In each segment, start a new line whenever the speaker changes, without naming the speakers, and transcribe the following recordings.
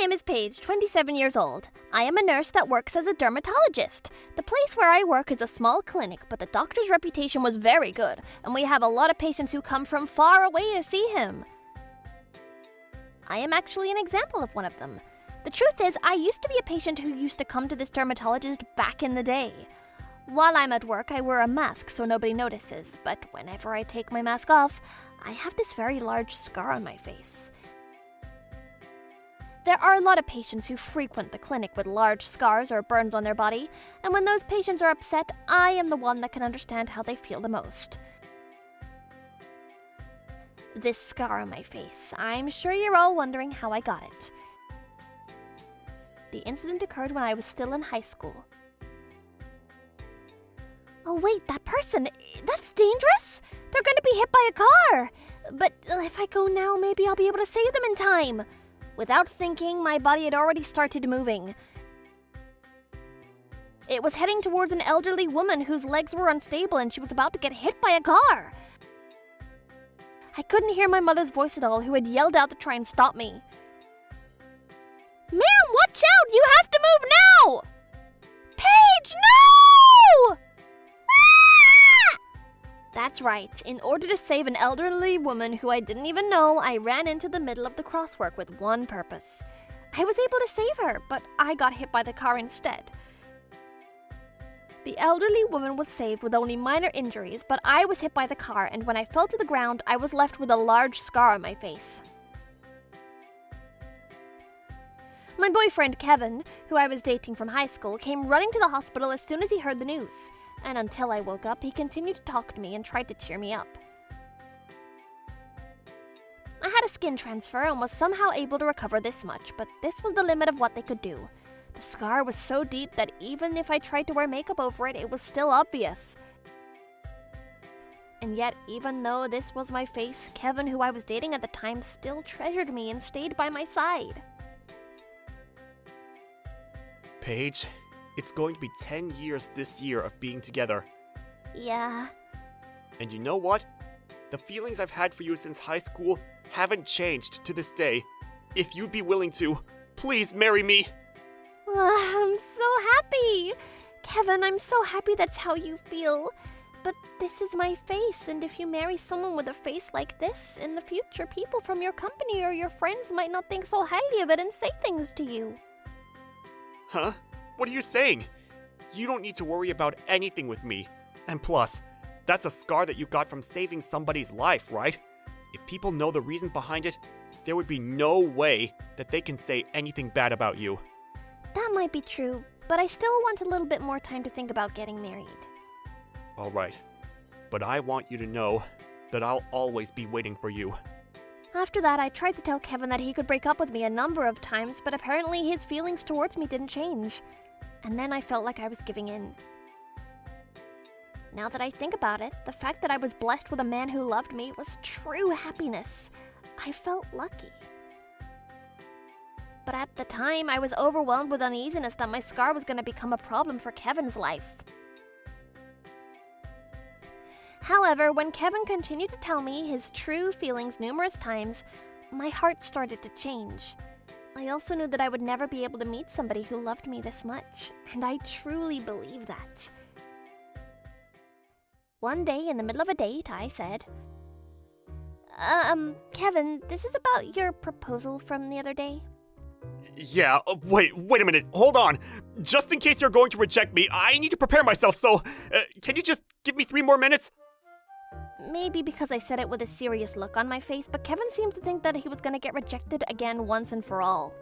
name is Paige, 27 years old. I am a nurse that works as a dermatologist. The place where I work is a small clinic, but the doctor's reputation was very good, and we have a lot of patients who come from far away to see him. I am actually an example of one of them. The truth is, I used to be a patient who used to come to this dermatologist back in the day. While I'm at work, I wear a mask so nobody notices, but whenever I take my mask off, I have this very large scar on my face. There are a lot of patients who frequent the clinic with large scars or burns on their body, and when those patients are upset, I am the one that can understand how they feel the most. This scar on my face, I'm sure you're all wondering how I got it. The incident occurred when I was still in high school. Oh wait, that person, that's dangerous! They're gonna be hit by a car! But if I go now, maybe I'll be able to save them in time. Without thinking, my body had already started moving. It was heading towards an elderly woman whose legs were unstable and she was about to get hit by a car. I couldn't hear my mother's voice at all, who had yelled out to try and stop me. Ma'am, watch out! You have to move now! Paige, no! That's right. In order to save an elderly woman who I didn't even know, I ran into the middle of the crosswalk with one purpose. I was able to save her, but I got hit by the car instead. The elderly woman was saved with only minor injuries, but I was hit by the car, and when I fell to the ground, I was left with a large scar on my face. My boyfriend, Kevin, who I was dating from high school, came running to the hospital as soon as he heard the news. And until I woke up, he continued to talk to me and tried to cheer me up. I had a skin transfer and was somehow able to recover this much, but this was the limit of what they could do. The scar was so deep that even if I tried to wear makeup over it, it was still obvious. And yet, even though this was my face, Kevin, who I was dating at the time, still treasured me and stayed by my side.
Paige, it's going to be 10 years this year of being together.
Yeah.
And you know what? The feelings I've had for you since high school haven't changed to this day. If you'd be willing to, please marry me.
I'm so happy. Kevin, I'm so happy that's how you feel. But this is my face, and if you marry someone with a face like this, in the future, people from your company or your friends might not think so highly of it and say things to you.
Huh? What are you saying? You don't need to worry about anything with me. And plus, that's a scar that you got from saving somebody's life, right? If people know the reason behind it, there would be no way that they can say anything bad about you.
That might be true, but I still want a little bit more time to think about getting married.
Alright, but I want you to know that I'll always be waiting for you.
After that, I tried to tell Kevin that he could break up with me a number of times, but apparently his feelings towards me didn't change. And then I felt like I was giving in. Now that I think about it, the fact that I was blessed with a man who loved me was true happiness. I felt lucky. But at the time, I was overwhelmed with uneasiness that my scar was going to become a problem for Kevin's life. However, when Kevin continued to tell me his true feelings numerous times, my heart started to change. I also knew that I would never be able to meet somebody who loved me this much, and I truly believe that. One day, in the middle of a date, I said, Kevin, this is about your proposal from the other day.
Yeah, wait a minute, hold on. Just in case you're going to reject me, I need to prepare myself, so can you just give me 3 more minutes?
Maybe because I said it with a serious look on my face, but Kevin seemed to think that he was going to get rejected again once and for all.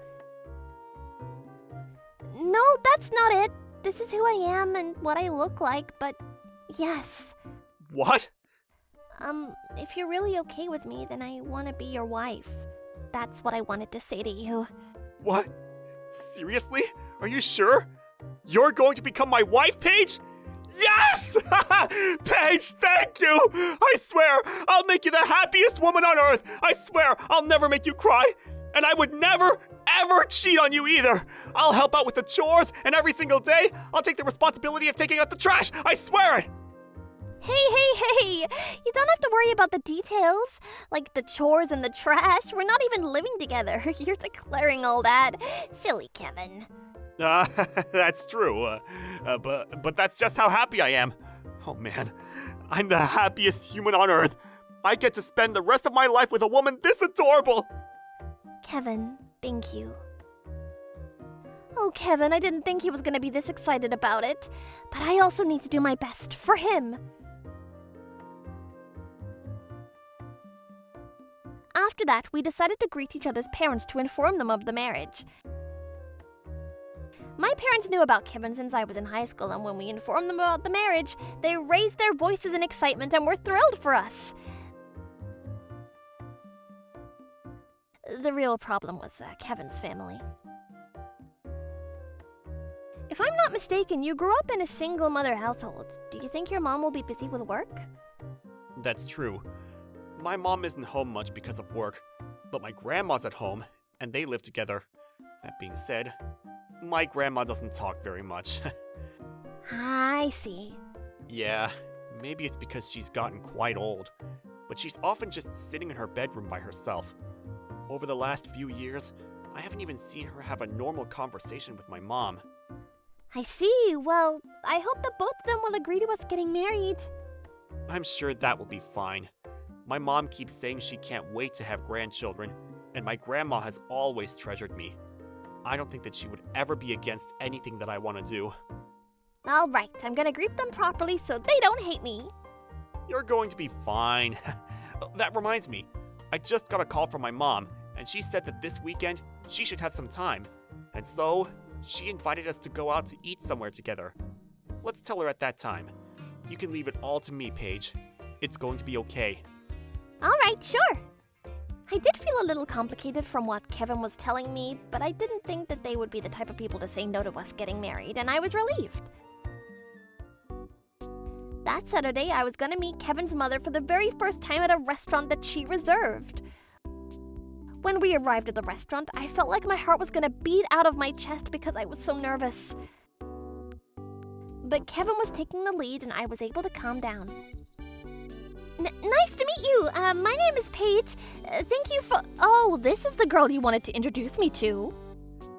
No, that's not it. This is who I am and what I look like, but yes.
What?
If you're really okay with me, then I want to be your wife. That's what I wanted to say to you.
What? Seriously? Are you sure? You're going to become my wife, Paige? Yes! Paige, thank you! I swear, I'll make you the happiest woman on earth! I swear, I'll never make you cry! And I would never, ever cheat on you either! I'll help out with the chores, and every single day, I'll take the responsibility of taking out the trash! I swear it!
Hey, Hey, you don't have to worry about the details, like the chores and the trash. We're not even living together. You're declaring all that. Silly Kevin.
That's true. But that's just how happy I am. Oh man, I'm the happiest human on earth. I get to spend the rest of my life with a woman this adorable.
Kevin, thank you. Oh, Kevin, I didn't think he was gonna be this excited about it. But I also need to do my best for him. After that, we decided to greet each other's parents to inform them of the marriage. My parents knew about Kevin since I was in high school, and when we informed them about the marriage, they raised their voices in excitement and were thrilled for us. The real problem was Kevin's family. If I'm not mistaken, you grew up in a single-mother household. Do you think your mom will be busy with work?
That's true. My mom isn't home much because of work, but my grandma's at home, and they live together. That being said, my grandma doesn't talk very much.
I see.
Yeah, maybe it's because she's gotten quite old, but she's often just sitting in her bedroom by herself. Over the last few years, I haven't even seen her have a normal conversation with my mom.
I see. Well, I hope that both of them will agree to us getting married.
I'm sure that will be fine. My mom keeps saying she can't wait to have grandchildren, and my grandma has always treasured me. I don't think that she would ever be against anything that I want to do.
All right, I'm gonna greet them properly so they don't hate me.
You're going to be fine. That reminds me, I just got a call from my mom, and she said that this weekend she should have some time. And so, she invited us to go out to eat somewhere together. Let's tell her at that time. You can leave it all to me, Paige. It's going to be okay.
All right, sure. I did feel a little complicated from what Kevin was telling me, but I didn't think that they would be the type of people to say no to us getting married, and I was relieved. That Saturday, I was gonna meet Kevin's mother for the very first time at a restaurant that she reserved. When we arrived at the restaurant, I felt like my heart was gonna beat out of my chest because I was so nervous. But Kevin was taking the lead, and I was able to calm down. Nice to meet you. My name is Paige. Thank you for... Oh, this is the girl you wanted to introduce me to.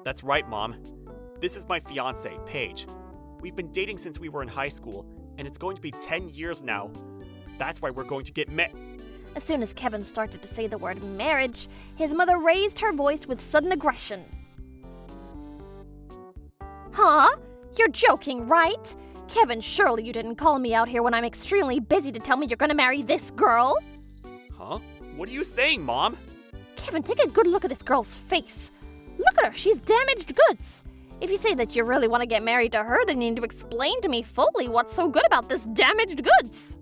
That's right, Mom. This is my fiancé, Paige. We've been dating since we were in high school, and it's going to be 10 years now. That's why we're going to get
As soon as Kevin started to say the word marriage, his mother raised her voice with sudden aggression. Huh? You're joking, right? Kevin, surely you didn't call me out here when I'm extremely busy to tell me you're gonna marry this girl?
Huh? What are you saying, Mom?
Kevin, take a good look at this girl's face. Look at her, she's damaged goods. If you say that you really want to get married to her, then you need to explain to me fully what's so good about this damaged goods.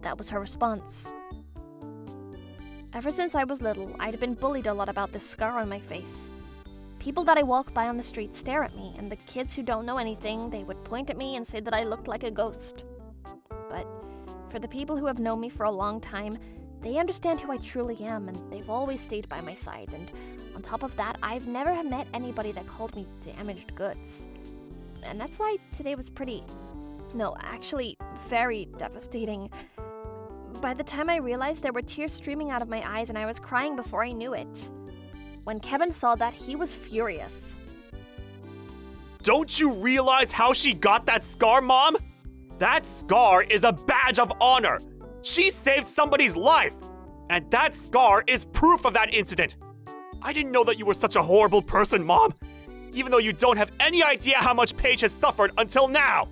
That was her response. Ever since I was little, I'd been bullied a lot about this scar on my face. People that I walk by on the street stare at me, and the kids who don't know anything, they would point at me and say that I looked like a ghost. But for the people who have known me for a long time, they understand who I truly am, and they've always stayed by my side, and on top of that, I've never met anybody that called me damaged goods. And that's why today was very devastating. By the time I realized, there were tears streaming out of my eyes, and I was crying before I knew it. When Kevin saw that, he was furious.
Don't you realize how she got that scar, Mom? That scar is a badge of honor. She saved somebody's life. And that scar is proof of that incident. I didn't know that you were such a horrible person, Mom. Even though you don't have any idea how much Paige has suffered until now.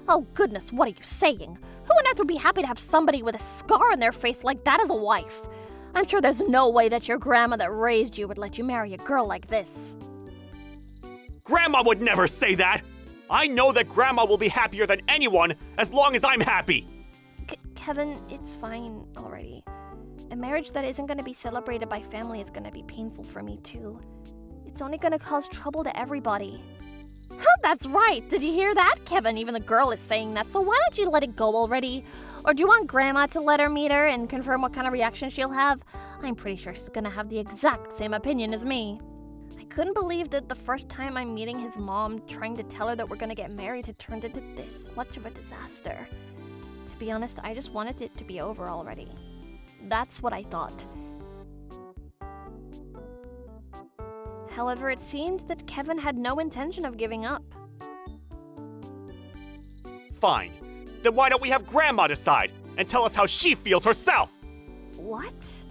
Oh goodness, what are you saying? Who on earth would be happy to have somebody with a scar on their face like that as a wife? I'm sure there's no way that your grandma that raised you would let you marry a girl like this.
Grandma would never say that! I know that Grandma will be happier than anyone as long as I'm happy!
Kevin, it's fine already. A marriage that isn't going to be celebrated by family is going to be painful for me too. It's only going to cause trouble to everybody. That's right! Did you hear that? Kevin, even the girl is saying that, so why don't you let it go already? Or do you want Grandma to let her meet her and confirm what kind of reaction she'll have? I'm pretty sure she's gonna have the exact same opinion as me. I couldn't believe that the first time I'm meeting his mom, trying to tell her that we're gonna get married, had turned into this much of a disaster. To be honest, I just wanted it to be over already. That's what I thought. However, it seemed that Kevin had no intention of giving up.
Fine. Then why don't we have Grandma decide and tell us how she feels herself?
What?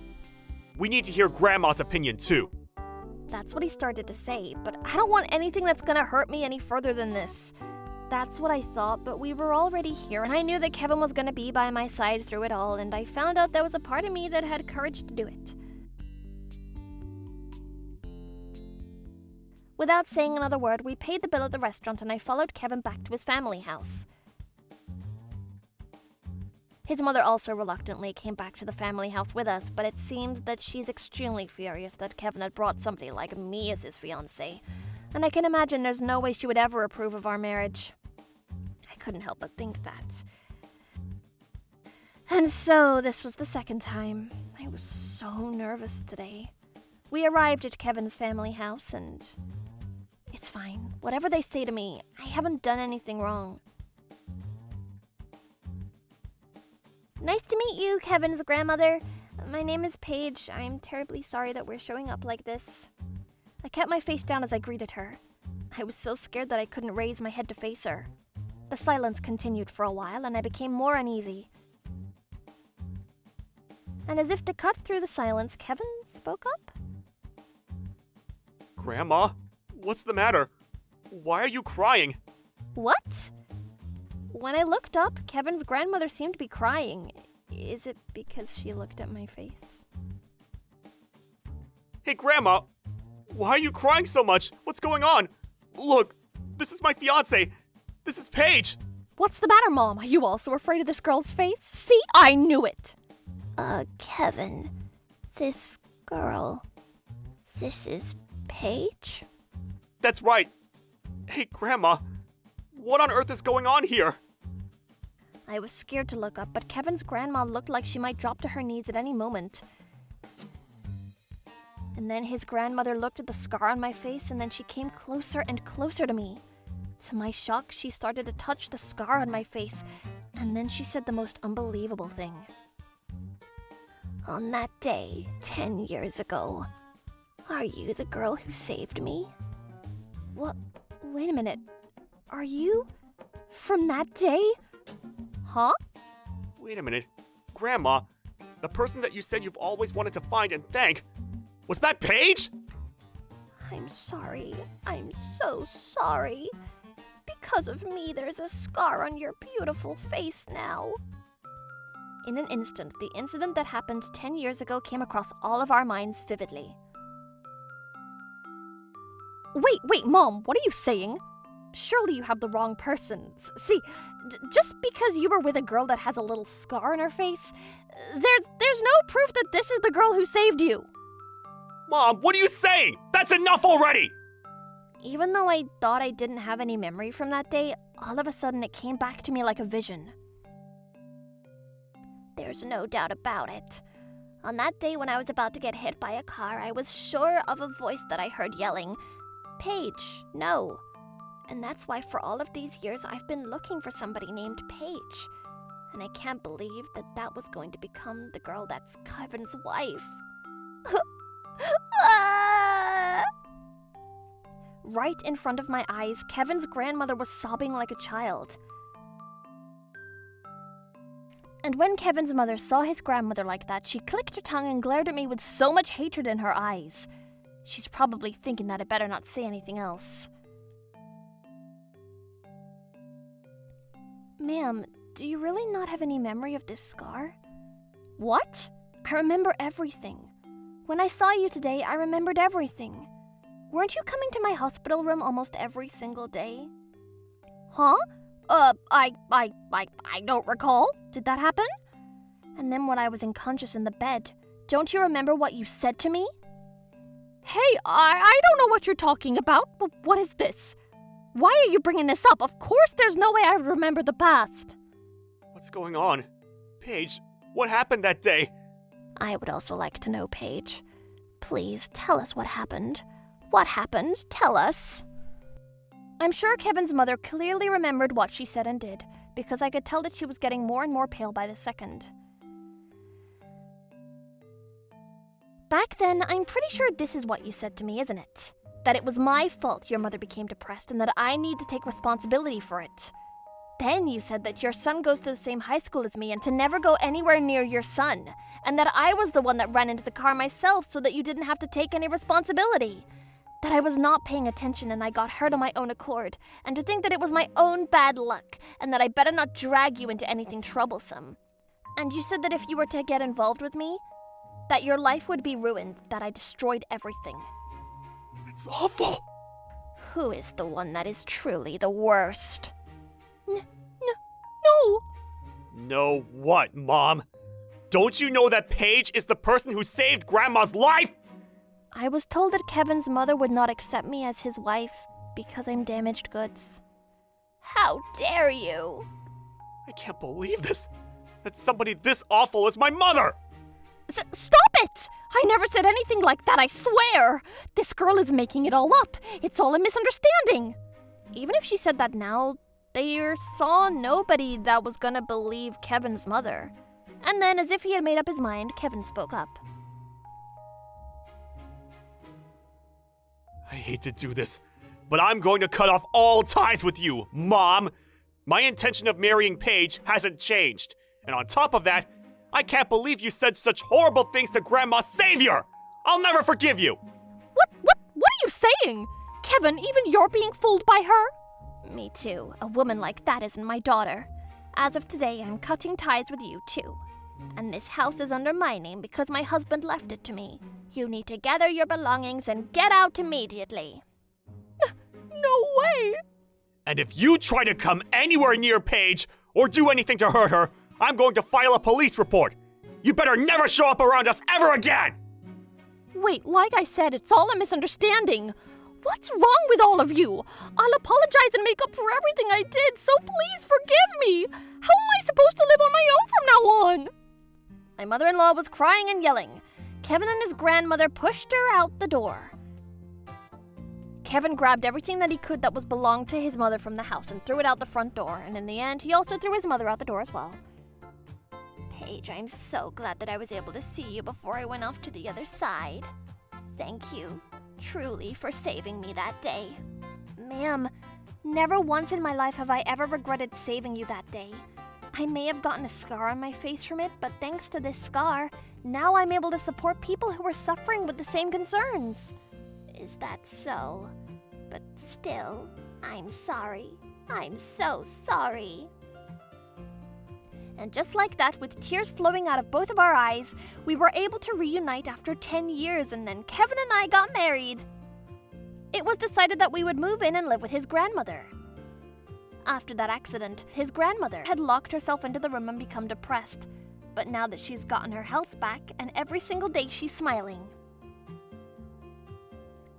We need to hear Grandma's opinion too.
That's what he started to say, but I don't want anything that's gonna hurt me any further than this. That's what I thought, but we were already here, and I knew that Kevin was gonna be by my side through it all, and I found out there was a part of me that had courage to do it. Without saying another word, we paid the bill at the restaurant, and I followed Kevin back to his family house. His mother also reluctantly came back to the family house with us, but it seems that she's extremely furious that Kevin had brought somebody like me as his fiancé, and I can imagine there's no way she would ever approve of our marriage. I couldn't help but think that. And so this was the second time. I was so nervous today. We arrived at Kevin's family house, and it's fine. Whatever they say to me, I haven't done anything wrong. Nice to meet you, Kevin's grandmother. My name is Paige. I'm terribly sorry that we're showing up like this. I kept my face down as I greeted her. I was so scared that I couldn't raise my head to face her. The silence continued for a while, and I became more uneasy. And as if to cut through the silence, Kevin spoke up.
Grandma, what's the matter? Why are you crying?
What? When I looked up, Kevin's grandmother seemed to be crying. Is it because she looked at my face?
Hey, Grandma, why are you crying so much? What's going on? Look, this is my fiancé. This is Paige.
What's the matter, Mom? Are you also afraid of this girl's face? See, I knew it. Kevin, this girl, this is Paige?
That's right. Hey, Grandma, what on earth is going on here?
I was scared to look up, but Kevin's grandma looked like she might drop to her knees at any moment. And then his grandmother looked at the scar on my face, and then she came closer and closer to me. To my shock, she started to touch the scar on my face, and then she said the most unbelievable thing. On that day, 10 years ago, are you the girl who saved me? What? Wait a minute. Are you from that day? Huh?
Wait a minute. Grandma, the person that you said you've always wanted to find and thank, was that Paige?
I'm sorry. I'm so sorry. Because of me, there's a scar on your beautiful face now. In an instant, the incident that happened 10 years ago came across all of our minds vividly. Wait, Mom, what are you saying? Surely you have the wrong person. See, just because you were with a girl that has a little scar on her face, there's no proof that this is the girl who saved you.
Mom, what are you saying? That's enough already!
Even though I thought I didn't have any memory from that day, all of a sudden it came back to me like a vision. There's no doubt about it. On that day when I was about to get hit by a car, I was sure of a voice that I heard yelling, "Paige, no." And that's why for all of these years I've been looking for somebody named Paige. And I can't believe that that was going to become the girl that's Kevin's wife. Right in front of my eyes, Kevin's grandmother was sobbing like a child. And when Kevin's mother saw his grandmother like that, she clicked her tongue and glared at me with so much hatred in her eyes. She's probably thinking that I better not say anything else. Ma'am, do you really not have any memory of this scar? What? I remember everything. When I saw you today, I remembered everything. Weren't you coming to my hospital room almost every single day? Huh? I don't recall. Did that happen? And then when I was unconscious in the bed, don't you remember what you said to me? Hey, I don't know what you're talking about, but what is this? Why are you bringing this up? Of course there's no way I remember the past.
What's going on? Paige, what happened that day?
I would also like to know, Paige. Please tell us what happened. What happened? Tell us. I'm sure Kevin's mother clearly remembered what she said and did, because I could tell that she was getting more and more pale by the second. Back then, I'm pretty sure this is what you said to me, isn't it? That it was my fault your mother became depressed and that I need to take responsibility for it. Then you said that your son goes to the same high school as me and to never go anywhere near your son, and that I was the one that ran into the car myself so that you didn't have to take any responsibility. That I was not paying attention and I got hurt on my own accord, and to think that it was my own bad luck, and that I better not drag you into anything troublesome. And you said that if you were to get involved with me, that your life would be ruined, that I destroyed everything.
That's awful!
Who is the one that is truly the worst? No.
No what, Mom? Don't you know that Paige is the person who saved Grandma's life?
I was told that Kevin's mother would not accept me as his wife because I'm damaged goods. How dare you?
I can't believe this. That somebody this awful is my mother!
Stop it! I never said anything like that, I swear! This girl is making it all up. It's all a misunderstanding. Even if she said that now, they saw nobody that was gonna believe Kevin's mother. And then, as if he had made up his mind, Kevin spoke up.
I hate to do this, but I'm going to cut off all ties with you, Mom! My intention of marrying Paige hasn't changed. And on top of that, I can't believe you said such horrible things to Grandma's savior! I'll never forgive you!
What are you saying? Kevin, even you're being fooled by her? Me too. A woman like that isn't my daughter. As of today, I'm cutting ties with you too. And this house is under my name because my husband left it to me. You need to gather your belongings and get out immediately. No way!
And if you try to come anywhere near Paige or do anything to hurt her, I'm going to file a police report. You better never show up around us ever again!
Wait, like I said, it's all a misunderstanding. What's wrong with all of you? I'll apologize and make up for everything I did, so please forgive me. How am I supposed to live on my own from now on? My mother-in-law was crying and yelling. Kevin and his grandmother pushed her out the door. Kevin grabbed everything that he could that was belonged to his mother from the house and threw it out the front door, and in the end, he also threw his mother out the door as well. Paige, I'm so glad that I was able to see you before I went off to the other side. Thank you, truly, for saving me that day. Ma'am, never once in my life have I ever regretted saving you that day. I may have gotten a scar on my face from it, but thanks to this scar, now I'm able to support people who are suffering with the same concerns. Is that so? But still, I'm sorry. I'm so sorry. And just like that, with tears flowing out of both of our eyes, we were able to reunite after 10 years, and then Kevin and I got married. It was decided that we would move in and live with his grandmother. After that accident, his grandmother had locked herself into the room and become depressed. But now that she's gotten her health back, and every single day she's smiling.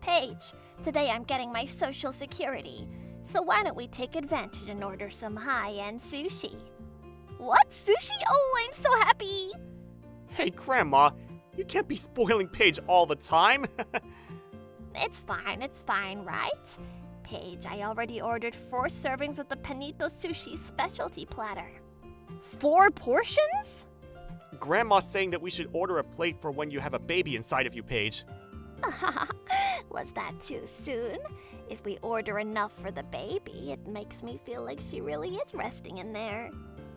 Paige, today I'm getting my Social Security, so why don't we take advantage and order some high-end sushi? What? Sushi? Oh, I'm so happy!
Hey, Grandma, you can't be spoiling Paige all the time.
It's fine, right? Paige, I already ordered 4 servings of the Panito Sushi specialty platter. 4 portions?
Grandma's saying that we should order a plate for when you have a baby inside of you, Paige.
Was that too soon? If we order enough for the baby, it makes me feel like she really is resting in there.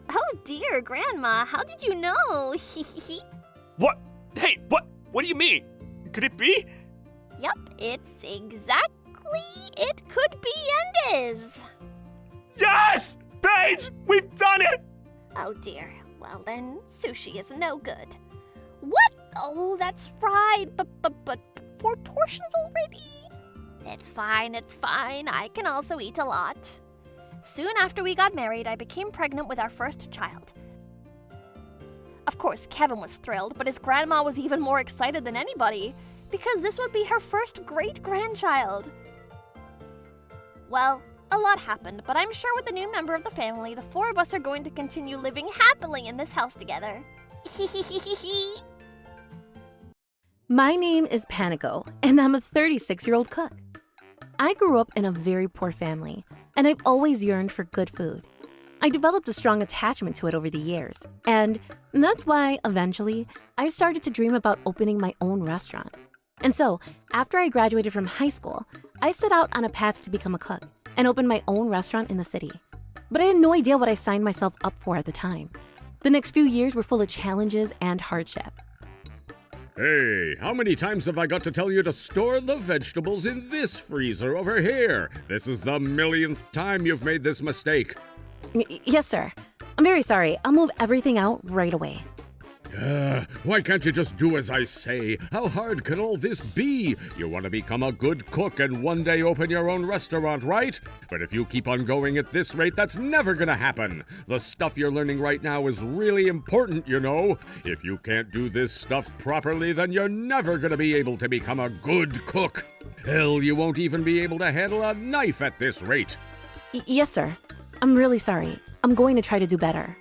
Oh dear, Grandma, how did you know?
What? Hey, what do you mean? Could it be?
Yup, it's exactly it could be and is.
Yes! Paige, we've done it!
Oh dear, well then, sushi is no good. What? Oh, that's right, but 4 portions already? It's fine, I can also eat a lot. Soon after we got married, I became pregnant with our first child. Of course, Kevin was thrilled, but his grandma was even more excited than anybody, because this would be her first great-grandchild. Well, a lot happened, but I'm sure with the new member of the family, the 4 of us are going to continue living happily in this house together.
My name is Panico, and I'm a 36-year-old cook. I grew up in a very poor family, and I've always yearned for good food. I developed a strong attachment to it over the years, and that's why, eventually, I started to dream about opening my own restaurant. And so, after I graduated from high school, I set out on a path to become a cook and open my own restaurant in the city. But I had no idea what I signed myself up for at the time. The next few years were full of challenges and hardship.
Hey, how many times have I got to tell you to store the vegetables in this freezer over here? This is the millionth time you've made this mistake.
Yes, sir. I'm very sorry. I'll move everything out right away.
Why can't you just do as I say? How hard can all this be? You want to become a good cook and one day open your own restaurant, right? But if you keep on going at this rate, that's never gonna happen. The stuff you're learning right now is really important, you know. If you can't do this stuff properly, then you're never gonna be able to become a good cook. Hell, you won't even be able to handle a knife at this rate.
Yes, sir. I'm really sorry. I'm going to try to do better.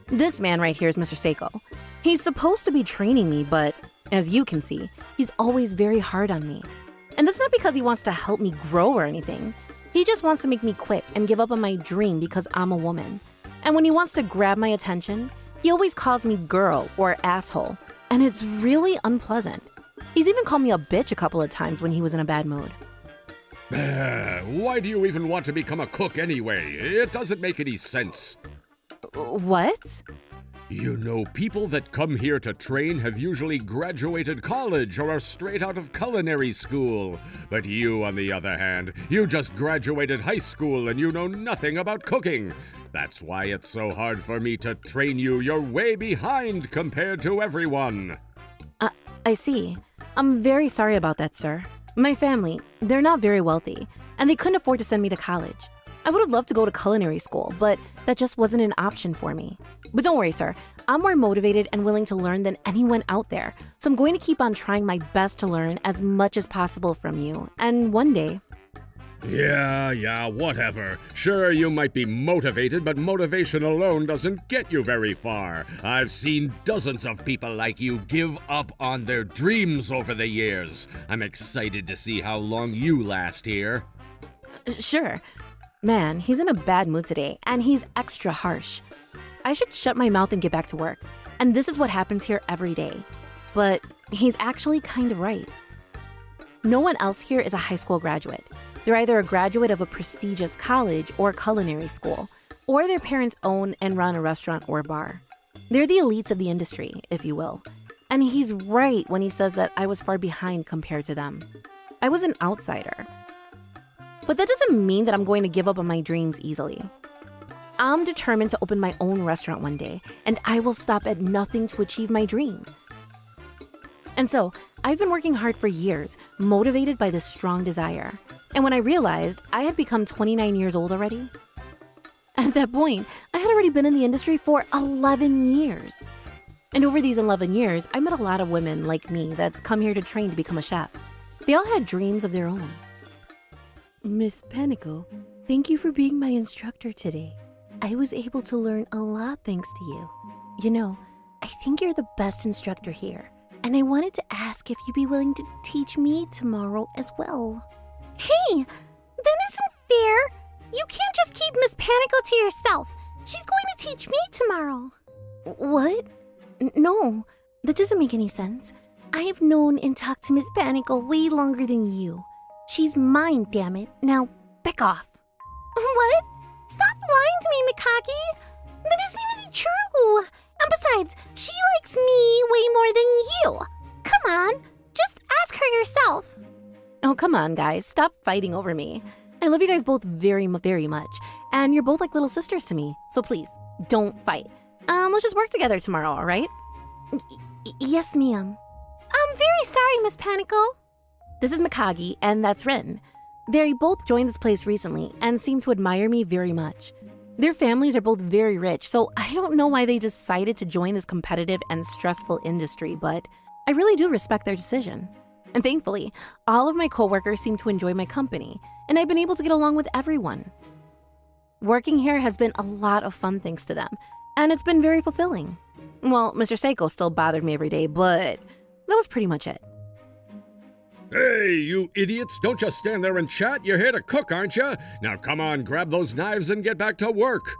This man right here is Mr. Seiko. He's supposed to be training me, but as you can see, he's always very hard on me. And that's not because he wants to help me grow or anything. He just wants to make me quit and give up on my dream because I'm a woman. And when he wants to grab my attention, he always calls me girl or asshole, and it's really unpleasant. He's even called me a bitch a couple of times when he was in a bad mood.
Why do you even want to become a cook anyway? It doesn't make any sense.
What?
You know, people that come here to train have usually graduated college or are straight out of culinary school. But you, on the other hand, you just graduated high school and you know nothing about cooking. That's why it's so hard for me to train you. You're way behind compared to everyone.
I see. I'm very sorry about that, sir. My family, they're not very wealthy, and they couldn't afford to send me to college. I would have loved to go to culinary school, but that just wasn't an option for me. But don't worry, sir. I'm more motivated and willing to learn than anyone out there, so I'm going to keep on trying my best to learn as much as possible from you, and one day...
Yeah, whatever. Sure, you might be motivated, but motivation alone doesn't get you very far. I've seen dozens of people like you give up on their dreams over the years. I'm excited to see how long you last here.
Sure. Man, he's in a bad mood today, and he's extra harsh. I should shut my mouth and get back to work. And this is what happens here every day. But he's actually kind of right. No one else here is a high school graduate. They're either a graduate of a prestigious college or culinary school, or their parents own and run a restaurant or bar. They're the elites of the industry, if you will. And he's right when he says that I was far behind compared to them. I was an outsider. But that doesn't mean that I'm going to give up on my dreams easily. I'm determined to open my own restaurant one day, and I will stop at nothing to achieve my dream. And so, I've been working hard for years, motivated by this strong desire. And when I realized I had become 29 years old already, at that point, I had already been in the industry for 11 years. And over these 11 years, I met a lot of women like me that's come here to train to become a chef. They all had dreams of their own. Miss Panico, thank you for being my instructor today. I was able to learn a lot thanks to you. You know, I think you're the best instructor here. And I wanted to ask if you'd be willing to teach me tomorrow as well. Hey, that isn't fair. You can't just keep Miss Panico to yourself. She's going to teach me tomorrow. What? No, that doesn't make any sense. I've known and talked to Miss Panico way longer than you. She's mine, damn it. Now, back off. What? Stop lying to me, Mikaki. That isn't even true. And besides, she likes me way more than you. Come on, just ask her yourself. Oh, come on, guys. Stop fighting over me. I love you guys both very, very much. And you're both like little sisters to me. So please, don't fight. Let's just work together tomorrow, all right? Yes, ma'am. I'm very sorry, Miss Panico. This is Mikagi, and that's Rin. They both joined this place recently and seem to admire me very much. Their families are both very rich, so I don't know why they decided to join this competitive and stressful industry, but I really do respect their decision. And thankfully, all of my coworkers seem to enjoy my company, and I've been able to get along with everyone. Working here has been a lot of fun thanks to them, and it's been very fulfilling. Well, Mr. Seiko still bothered me every day, but that was pretty much it.
Hey, you idiots, don't just stand there and chat. You're here to cook, aren't you? Now come on, grab those knives and get back to work.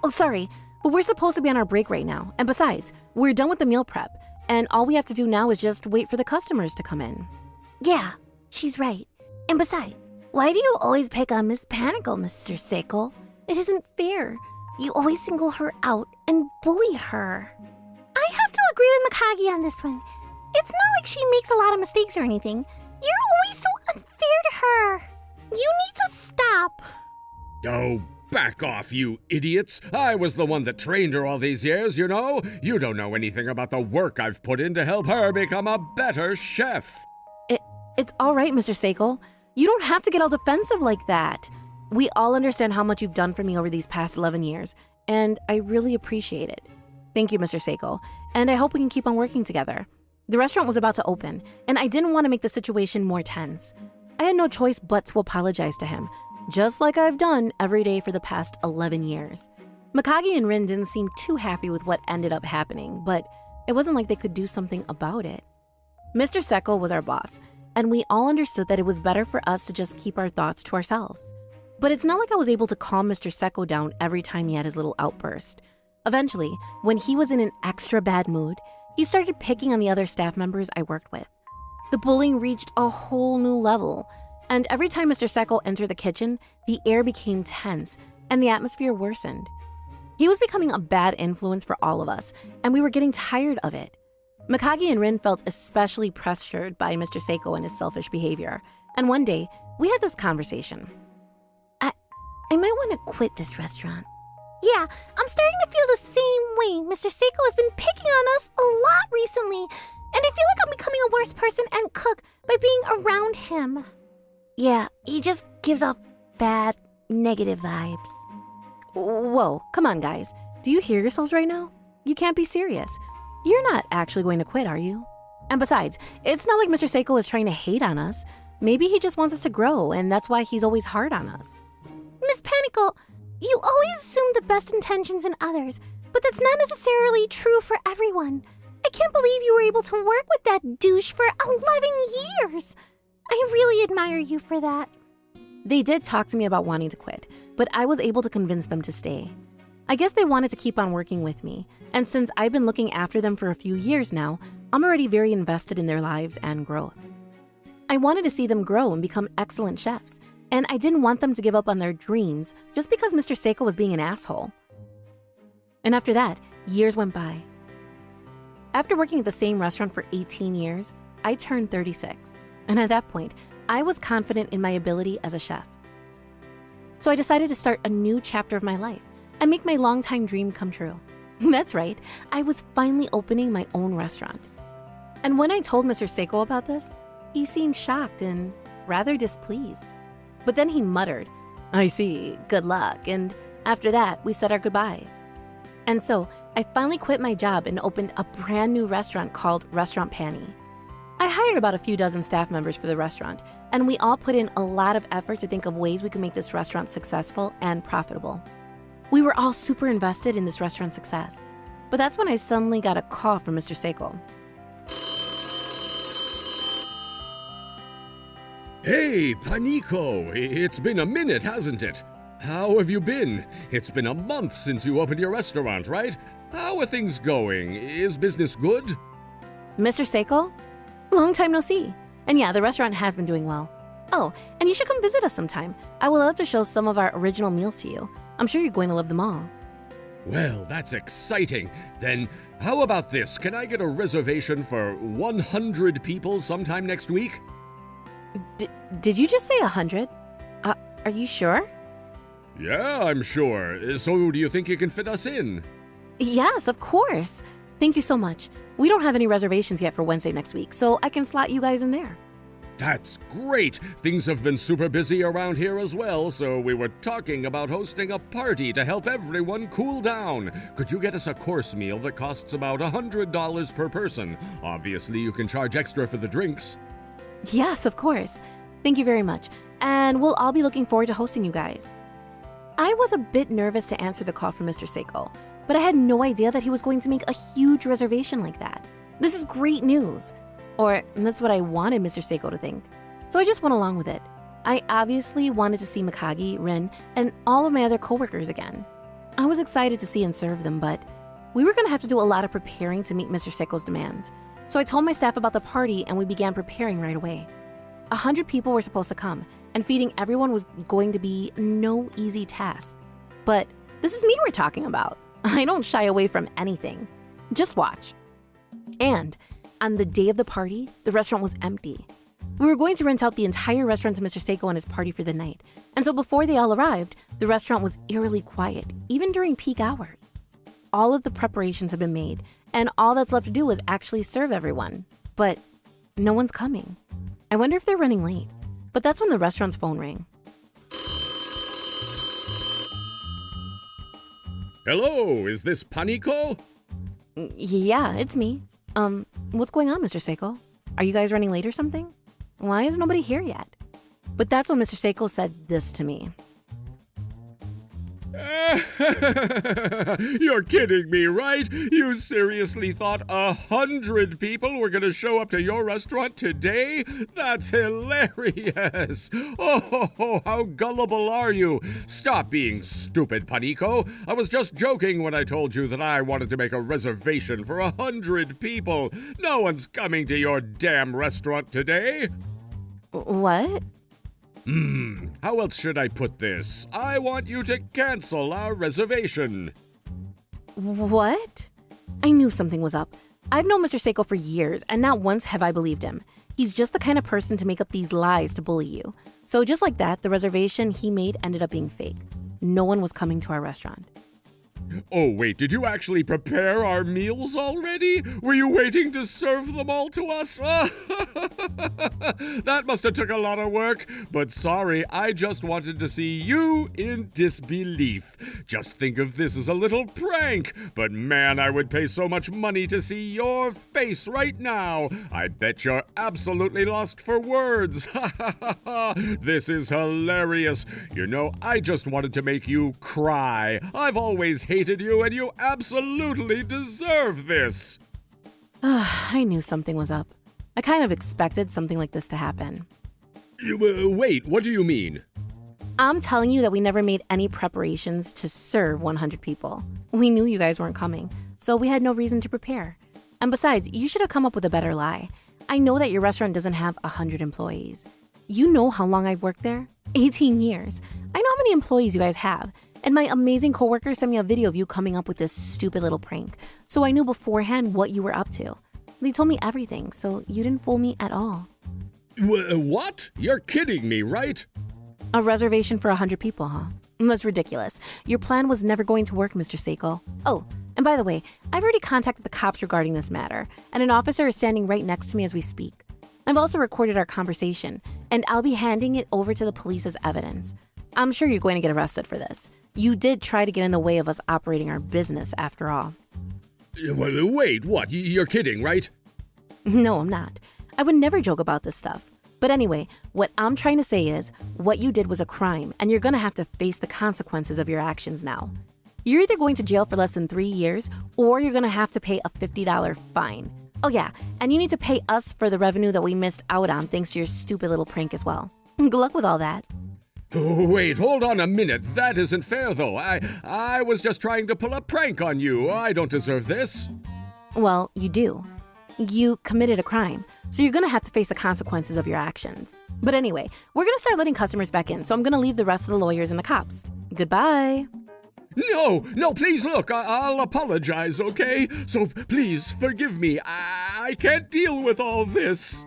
Oh, sorry, but we're supposed to be on our break right now. And besides, we're done with the meal prep, and all we have to do now is just wait for the customers to come in.
Yeah, she's right. And besides, why do you always pick on Miss Panicle, Mr. Seiko? It isn't fair. You always single her out and bully her. I have to agree with Mikagi on this one. It's not like she makes a lot of mistakes or anything. You're always so unfair to her. You need to stop.
Oh, back off, you idiots. I was the one that trained her all these years, you know? You don't know anything about the work I've put in to help her become a better chef.
It's all right, Mr. Seiko. You don't have to get all defensive like that. We all understand how much you've done for me over these past 11 years, and I really appreciate it. Thank you, Mr. Seiko, and I hope we can keep on working together. The restaurant was about to open, and I didn't want to make the situation more tense. I had no choice but to apologize to him, just like I've done every day for the past 11 years. Mikagi and Rin didn't seem too happy with what ended up happening, but it wasn't like they could do something about it. Mr. Seiko was our boss, and we all understood that it was better for us to just keep our thoughts to ourselves. But it's not like I was able to calm Mr. Seiko down every time he had his little outburst. Eventually, when he was in an extra bad mood, he started picking on the other staff members I worked with. The bullying reached a whole new level, and every time Mr. Seiko entered the kitchen, the air became tense and the atmosphere worsened. He was becoming a bad influence for all of us, and we were getting tired of it. Mikagi and Rin felt especially pressured by Mr. Seiko and his selfish behavior, and one day, we had this conversation.
I might want to quit this restaurant. Yeah, I'm starting to feel the same way. Mr. Seiko has been picking on us a lot recently, and I feel like I'm becoming a worse person and cook by being around him. Yeah, he just gives off bad, negative vibes.
Whoa, come on, guys. Do you hear yourselves right now? You can't be serious. You're not actually going to quit, are you? And besides, it's not like Mr. Seiko is trying to hate on us. Maybe he just wants us to grow, and that's why he's always hard on us.
Miss Panicle, you always assume the best intentions in others, but that's not necessarily true for everyone. I can't believe you were able to work with that douche for 11 years. I really admire you for that.
They did talk to me about wanting to quit, but I was able to convince them to stay. I guess they wanted to keep on working with me, and since I've been looking after them for a few years now, I'm already very invested in their lives and growth. I wanted to see them grow and become excellent chefs, and I didn't want them to give up on their dreams just because Mr. Seiko was being an asshole. And after that, years went by. After working at the same restaurant for 18 years, I turned 36, and at that point, I was confident in my ability as a chef. So I decided to start a new chapter of my life and make my longtime dream come true. That's right, I was finally opening my own restaurant. And when I told Mr. Seiko about this, he seemed shocked and rather displeased. But then he muttered, "I see, good luck," and after that, we said our goodbyes. And so, I finally quit my job and opened a brand new restaurant called Restaurant Panny. I hired about a few dozen staff members for the restaurant, and we all put in a lot of effort to think of ways we could make this restaurant successful and profitable. We were all super invested in this restaurant's success. But that's when I suddenly got a call from Mr. Seiko.
Hey, Panico, it's been a minute, hasn't it? How have you been? It's been a month since you opened your restaurant, right? How are things going? Is business good?
Mr. Seiko? Long time no see. And yeah, the restaurant has been doing well. Oh, and you should come visit us sometime. I would love to show some of our original meals to you. I'm sure you're going to love them all.
Well, that's exciting. Then, how about this? Can I get a reservation for 100 people sometime next week?
Did you just say 100? Are you sure?
Yeah, I'm sure. So do you think you can fit us in?
Yes, of course. Thank you so much. We don't have any reservations yet for Wednesday next week, so I can slot you guys in there.
That's great! Things have been super busy around here as well, so we were talking about hosting a party to help everyone cool down. Could you get us a course meal that costs about $100 per person? Obviously, you can charge extra for the drinks.
Yes, of course. Thank you very much, and we'll all be looking forward to hosting you guys. I was a bit nervous to answer the call from Mr. Seiko, but I had no idea that he was going to make a huge reservation like that. This is great news. Or that's what I wanted Mr. Seiko to think. So I just went along with it. I obviously wanted to see Mikagi, Rin, and all of my other coworkers again. I was excited to see and serve them, but we were going to have to do a lot of preparing to meet Mr. Seiko's demands. So I told my staff about the party and we began preparing right away. 100 people were supposed to come, and feeding everyone was going to be no easy task. But this is me we're talking about. I don't shy away from anything. Just watch. And on the day of the party, the restaurant was empty. We were going to rent out the entire restaurant to Mr. Seiko and his party for the night. And so before they all arrived, the restaurant was eerily quiet, even during peak hours. All of the preparations have been made, and all that's left to do is actually serve everyone. But no one's coming. I wonder if they're running late. But that's when the restaurant's phone rang.
Hello, is this Paniko?
Yeah, it's me. What's going on, Mr. Seiko? Are you guys running late or something? Why is nobody here yet? But that's when Mr. Seiko said this to me.
You're kidding me, right? You seriously thought 100 people were gonna show up to your restaurant today? That's hilarious! Oh, how gullible are you? Stop being stupid, Paniko. I was just joking when I told you that I wanted to make a reservation for 100 people. No one's coming to your damn restaurant today.
What?
How else should I put this? I want you to cancel our reservation.
What? I knew something was up. I've known Mr. Seiko for years, and not once have I believed him. He's just the kind of person to make up these lies to bully you. So just like that, the reservation he made ended up being fake. No one was coming to our restaurant.
Oh, wait, did you actually prepare our meals already? Were you waiting to serve them all to us? That must have took a lot of work, but sorry, I just wanted to see you in disbelief. Just think of this as a little prank, but man, I would pay so much money to see your face right now. I bet you're absolutely lost for words. This is hilarious. You know, I just wanted to make you cry. I've always hated you, and you absolutely deserve this.
I knew something was up. I kind of expected something like this to happen.
Wait, what do you mean?
I'm telling you that we never made any preparations to serve 100 people. We knew you guys weren't coming, so we had no reason to prepare. And besides, you should have come up with a better lie. I know that your restaurant doesn't have 100 employees. You know how long I've worked there? 18 years. I know how many employees you guys have. And my amazing coworker sent me a video of you coming up with this stupid little prank. So I knew beforehand what you were up to. They told me everything, so you didn't fool me at all.
What? You're kidding me, right?
A reservation for 100 people, huh? That's ridiculous. Your plan was never going to work, Mr. Seiko. Oh, and by the way, I've already contacted the cops regarding this matter, and an officer is standing right next to me as we speak. I've also recorded our conversation, and I'll be handing it over to the police as evidence. I'm sure you're going to get arrested for this. You did try to get in the way of us operating our business, after all.
Wait, what? You're kidding, right?
No, I'm not. I would never joke about this stuff. But anyway, what I'm trying to say is, what you did was a crime, and you're gonna have to face the consequences of your actions now. You're either going to jail for less than 3 years, or you're gonna have to pay a $50 fine. Oh yeah, and you need to pay us for the revenue that we missed out on thanks to your stupid little prank as well. Good luck with all that.
Wait, hold on a minute. That isn't fair, though. I was just trying to pull a prank on you. I don't deserve this.
Well, you do. You committed a crime, so you're gonna have to face the consequences of your actions. But anyway, we're gonna start letting customers back in, so I'm gonna leave the rest of the lawyers and the cops. Goodbye.
No, please look, I'll apologize, okay? So please forgive me. I can't deal with all this.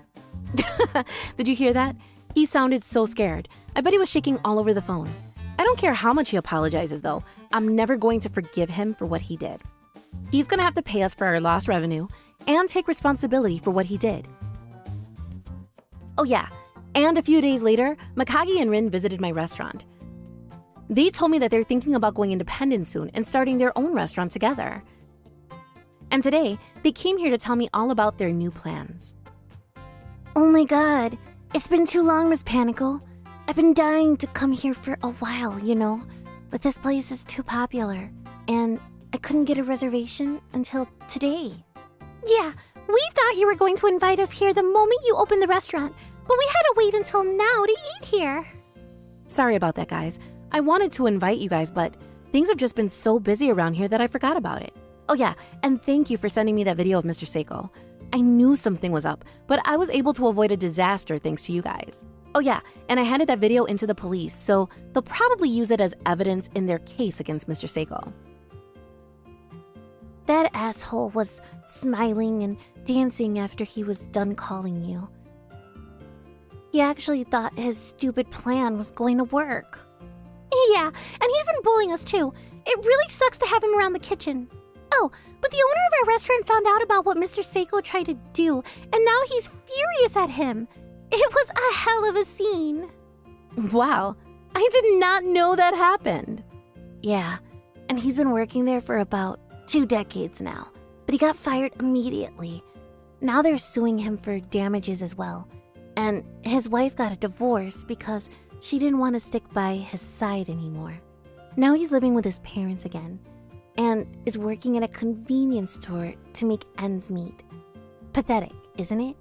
Did you hear that? He sounded so scared. I bet he was shaking all over the phone. I don't care how much he apologizes, though. I'm never going to forgive him for what he did. He's gonna have to pay us for our lost revenue and take responsibility for what he did. Oh yeah, and a few days later, Mikagi and Rin visited my restaurant. They told me that they're thinking about going independent soon and starting their own restaurant together. And today, they came here to tell me all about their new plans.
Oh my god, it's been too long, Miss Panicle. I've been dying to come here for a while, you know, but this place is too popular, and I couldn't get a reservation until today.
Yeah, we thought you were going to invite us here the moment you opened the restaurant, but we had to wait until now to eat here.
Sorry about that, guys. I wanted to invite you guys, but Things have just been so busy around here that I forgot about it. Oh yeah, and thank you for sending me that video of Mr. Seiko. I knew something was up, but I was able to avoid a disaster thanks to you guys. Oh yeah, and I handed that video into the police, so they'll probably use it as evidence in their case against Mr. Seiko.
That asshole was smiling and dancing after he was done calling you. He actually thought his stupid plan was going to work. Yeah, and he's been bullying us too. It really sucks to have him around the kitchen. Oh, but the owner of our restaurant found out about what Mr. Seiko tried to do, and now he's furious at him. It was a hell of a scene.
Wow, I did not know that happened.
Yeah, and he's been working there for about 2 decades now, but he got fired immediately. Now they're suing him for damages as well. And his wife got a divorce because she didn't want to stick by his side anymore. Now he's living with his parents again and is working at a convenience store to make ends meet. Pathetic, isn't it?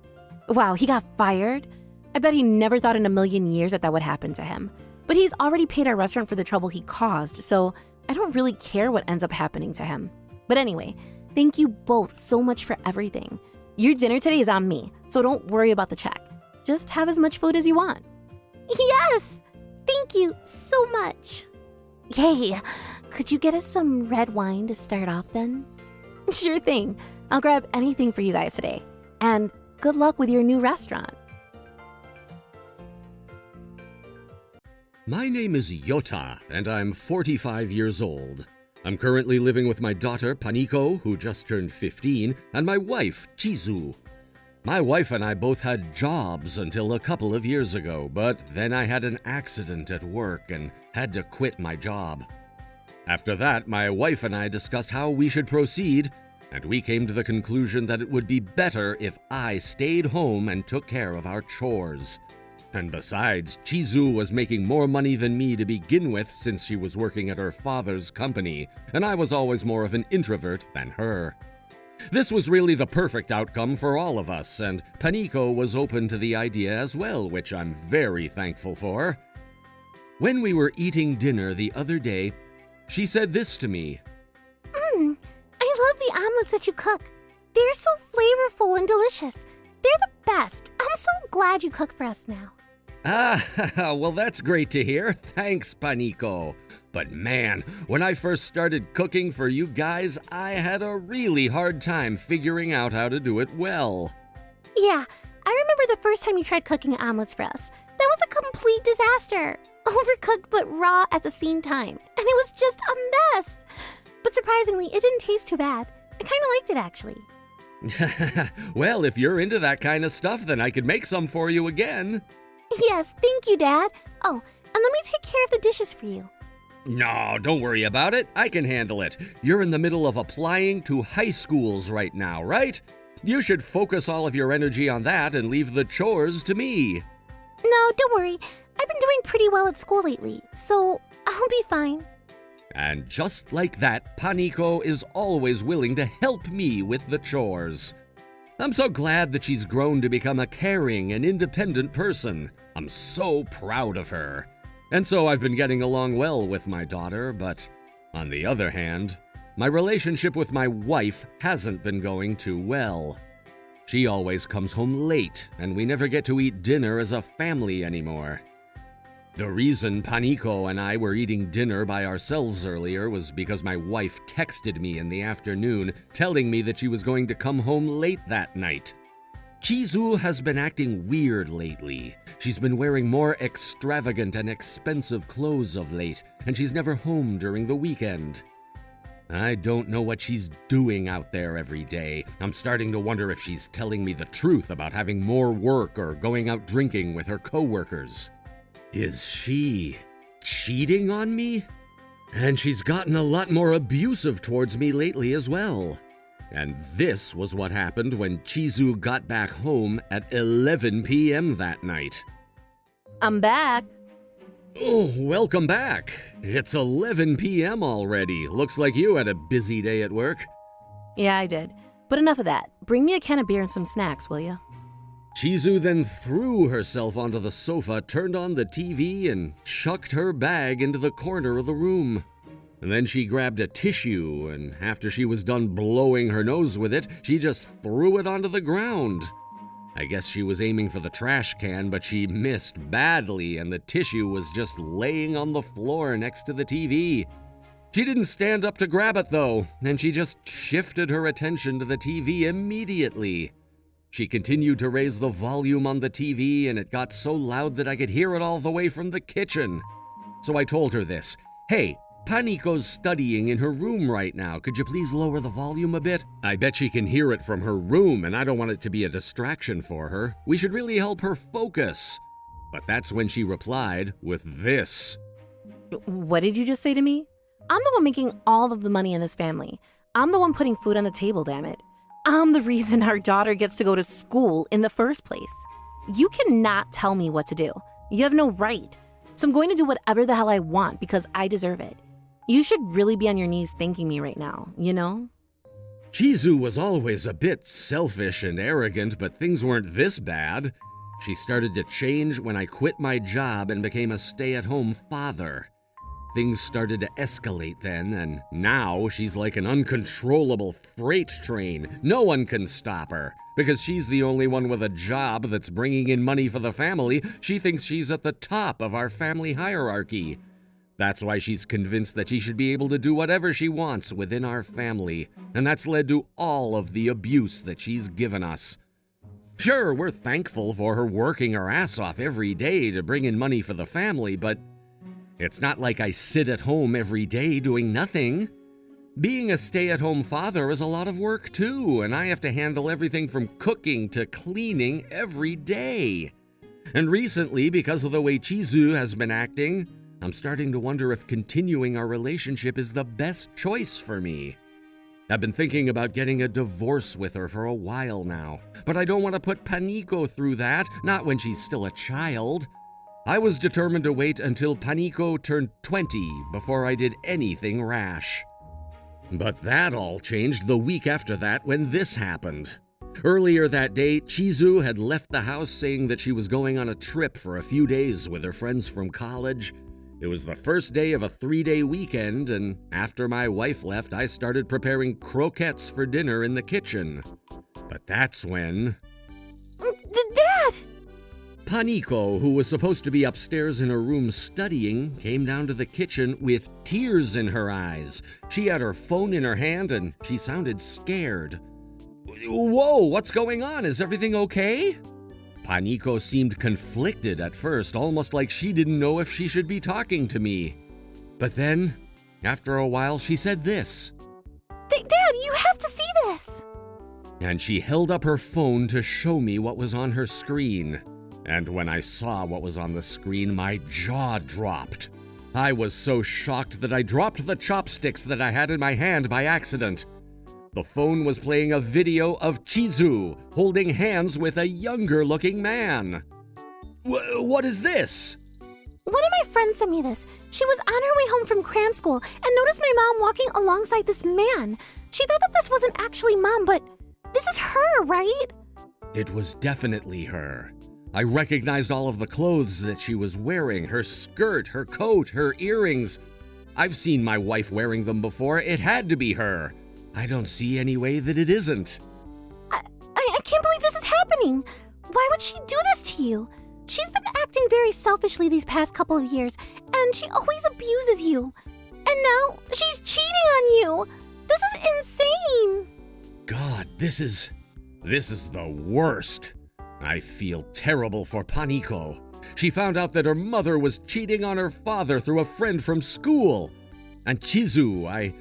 Wow, he got fired? I bet he never thought in a million years that would happen to him. But he's already paid our restaurant for the trouble he caused, so I don't really care what ends up happening to him. But anyway, thank you both so much for everything. Your dinner today is on me, so don't worry about the check. Just have as much food as you want.
Yes! Thank you so much. Yay! Could you get us some red wine to start off then?
Sure thing. I'll grab anything for you guys today. And good luck with your new restaurant.
My name is Yota, and I'm 45 years old. I'm currently living with my daughter, Paniko, who just turned 15, and my wife, Chizu. My wife and I both had jobs until a couple of years ago, but then I had an accident at work and had to quit my job. After that, my wife and I discussed how we should proceed, and we came to the conclusion that it would be better if I stayed home and took care of our chores. And besides, Chizu was making more money than me to begin with since she was working at her father's company, and I was always more of an introvert than her. This was really the perfect outcome for all of us, and Paniko was open to the idea as well, which I'm very thankful for. When we were eating dinner the other day, she said this to me.
I love the omelets that you cook. They're so flavorful and delicious. They're the best. I'm so glad you cook for us now.
Ah, well, that's great to hear. Thanks, Paniko. But man, when I first started cooking for you guys, I had a really hard time figuring out how to do it well.
Yeah, I remember the first time you tried cooking omelets for us. That was a complete disaster. Overcooked but raw at the same time. And it was just a mess. But surprisingly, it didn't taste too bad. I kind of liked it, actually.
Well, if you're into that kind of stuff, then I could make some for you again.
Yes, thank you, Dad. Oh, and let me take care of the dishes for you.
No, don't worry about it. I can handle it. You're in the middle of applying to high schools right now, right? You should focus all of your energy on that and leave the chores to me.
No, don't worry. I've been doing pretty well at school lately, so I'll be fine.
And just like that, Paniko is always willing to help me with the chores. I'm so glad that she's grown to become a caring and independent person. I'm so proud of her. And so I've been getting along well with my daughter, but on the other hand, my relationship with my wife hasn't been going too well. She always comes home late, and we never get to eat dinner as a family anymore. The reason Paniko and I were eating dinner by ourselves earlier was because my wife texted me in the afternoon telling me that she was going to come home late that night. Chizu has been acting weird lately. She's been wearing more extravagant and expensive clothes of late, and she's never home during the weekend. I don't know what she's doing out there every day. I'm starting to wonder if she's telling me the truth about having more work or going out drinking with her coworkers. Is she cheating on me? And she's gotten a lot more abusive towards me lately as well. And this was what happened when Chizu got back home at 11 p.m. that night.
I'm back.
Oh, welcome back. It's 11 p.m. already. Looks like you had a busy day at work.
Yeah, I did. But enough of that. Bring me a can of beer and some snacks, will you?
Chizu then threw herself onto the sofa, turned on the TV, and chucked her bag into the corner of the room. And then she grabbed a tissue, and after she was done blowing her nose with it, she just threw it onto the ground. I guess she was aiming for the trash can, but she missed badly, and the tissue was just laying on the floor next to the TV. She didn't stand up to grab it, though, and she just shifted her attention to the TV immediately. She continued to raise the volume on the TV, and it got so loud that I could hear it all the way from the kitchen. So I told her this. Hey, Paniko's studying in her room right now. Could you please lower the volume a bit? I bet she can hear it from her room, and I don't want it to be a distraction for her. We should really help her focus. But that's when she replied with this.
What did you just say to me? I'm the one making all of the money in this family. I'm the one putting food on the table, damn it. I'm the reason our daughter gets to go to school in the first place. You cannot tell me what to do. You have no right. So I'm going to do whatever the hell I want because I deserve it. You should really be on your knees thanking me right now, you know?
Chizu was always a bit selfish and arrogant, but things weren't this bad. She started to change when I quit my job and became a stay-at-home father. Things started to escalate then, and now she's like an uncontrollable freight train. No one can stop her. Because she's the only one with a job that's bringing in money for the family, she thinks she's at the top of our family hierarchy. That's why she's convinced that she should be able to do whatever she wants within our family, and that's led to all of the abuse that she's given us. Sure, we're thankful for her working her ass off every day to bring in money for the family, but it's not like I sit at home every day doing nothing. Being a stay-at-home father is a lot of work too, and I have to handle everything from cooking to cleaning every day. And recently, because of the way Chizu has been acting, I'm starting to wonder if continuing our relationship is the best choice for me. I've been thinking about getting a divorce with her for a while now, but I don't want to put Paniko through that, not when she's still a child. I was determined to wait until Paniko turned 20 before I did anything rash. But that all changed the week after that when this happened. Earlier that day, Chizu had left the house saying that she was going on a trip for a few days with her friends from college. It was the first day of a 3-day weekend, and after my wife left, I started preparing croquettes for dinner in the kitchen. But that's when...
Dad!
Paniko, who was supposed to be upstairs in her room studying, came down to the kitchen with tears in her eyes. She had her phone in her hand, and she sounded scared. Whoa, what's going on? Is everything okay? Paniko seemed conflicted at first, almost like she didn't know if she should be talking to me. But then, after a while, she said this.
Dad, you have to see this!
And she held up her phone to show me what was on her screen. And when I saw what was on the screen, my jaw dropped. I was so shocked that I dropped the chopsticks that I had in my hand by accident. The phone was playing a video of Chizu holding hands with a younger-looking man. What is this?
One of my friends sent me this. She was on her way home from cram school and noticed my mom walking alongside this man. She thought that this wasn't actually Mom, but this is her, right?
It was definitely her. I recognized all of the clothes that she was wearing, her skirt, her coat, her earrings. I've seen my wife wearing them before. It had to be her. I don't see any way that it isn't.
I can't believe this is happening. Why would she do this to you? She's been acting very selfishly these past couple of years, and she always abuses you. And now she's cheating on you. This is insane.
God, this is the worst. I feel terrible for Paniko. She found out that her mother was cheating on her father through a friend from school. And Chizu, I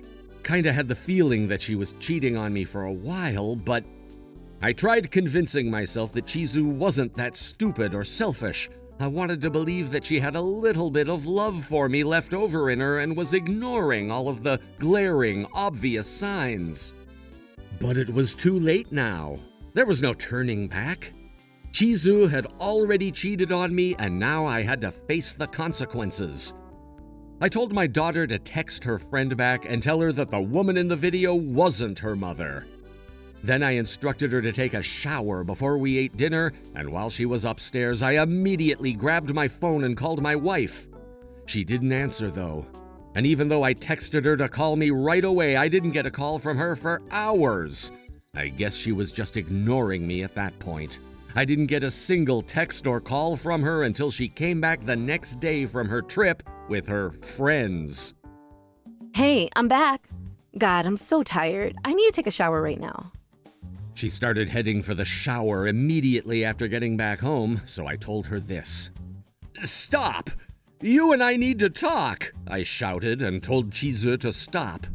kinda had the feeling that she was cheating on me for a while, but I tried convincing myself that Chizu wasn't that stupid or selfish. I wanted to believe that she had a little bit of love for me left over in her and was ignoring all of the glaring, obvious signs. But it was too late now. There was no turning back. Chizu had already cheated on me, and now I had to face the consequences. I told my daughter to text her friend back and tell her that the woman in the video wasn't her mother. Then I instructed her to take a shower before we ate dinner, and while she was upstairs, I immediately grabbed my phone and called my wife. She didn't answer, though. And even though I texted her to call me right away, I didn't get a call from her for hours. I guess she was just ignoring me at that point. I didn't get a single text or call from her until she came back the next day from her trip with her friends.
Hey, I'm back. God, I'm so tired. I need to take a shower right now.
She started heading for the shower immediately after getting back home, so I told her this. "Stop! You and I need to talk," I shouted and told Chizu to stop.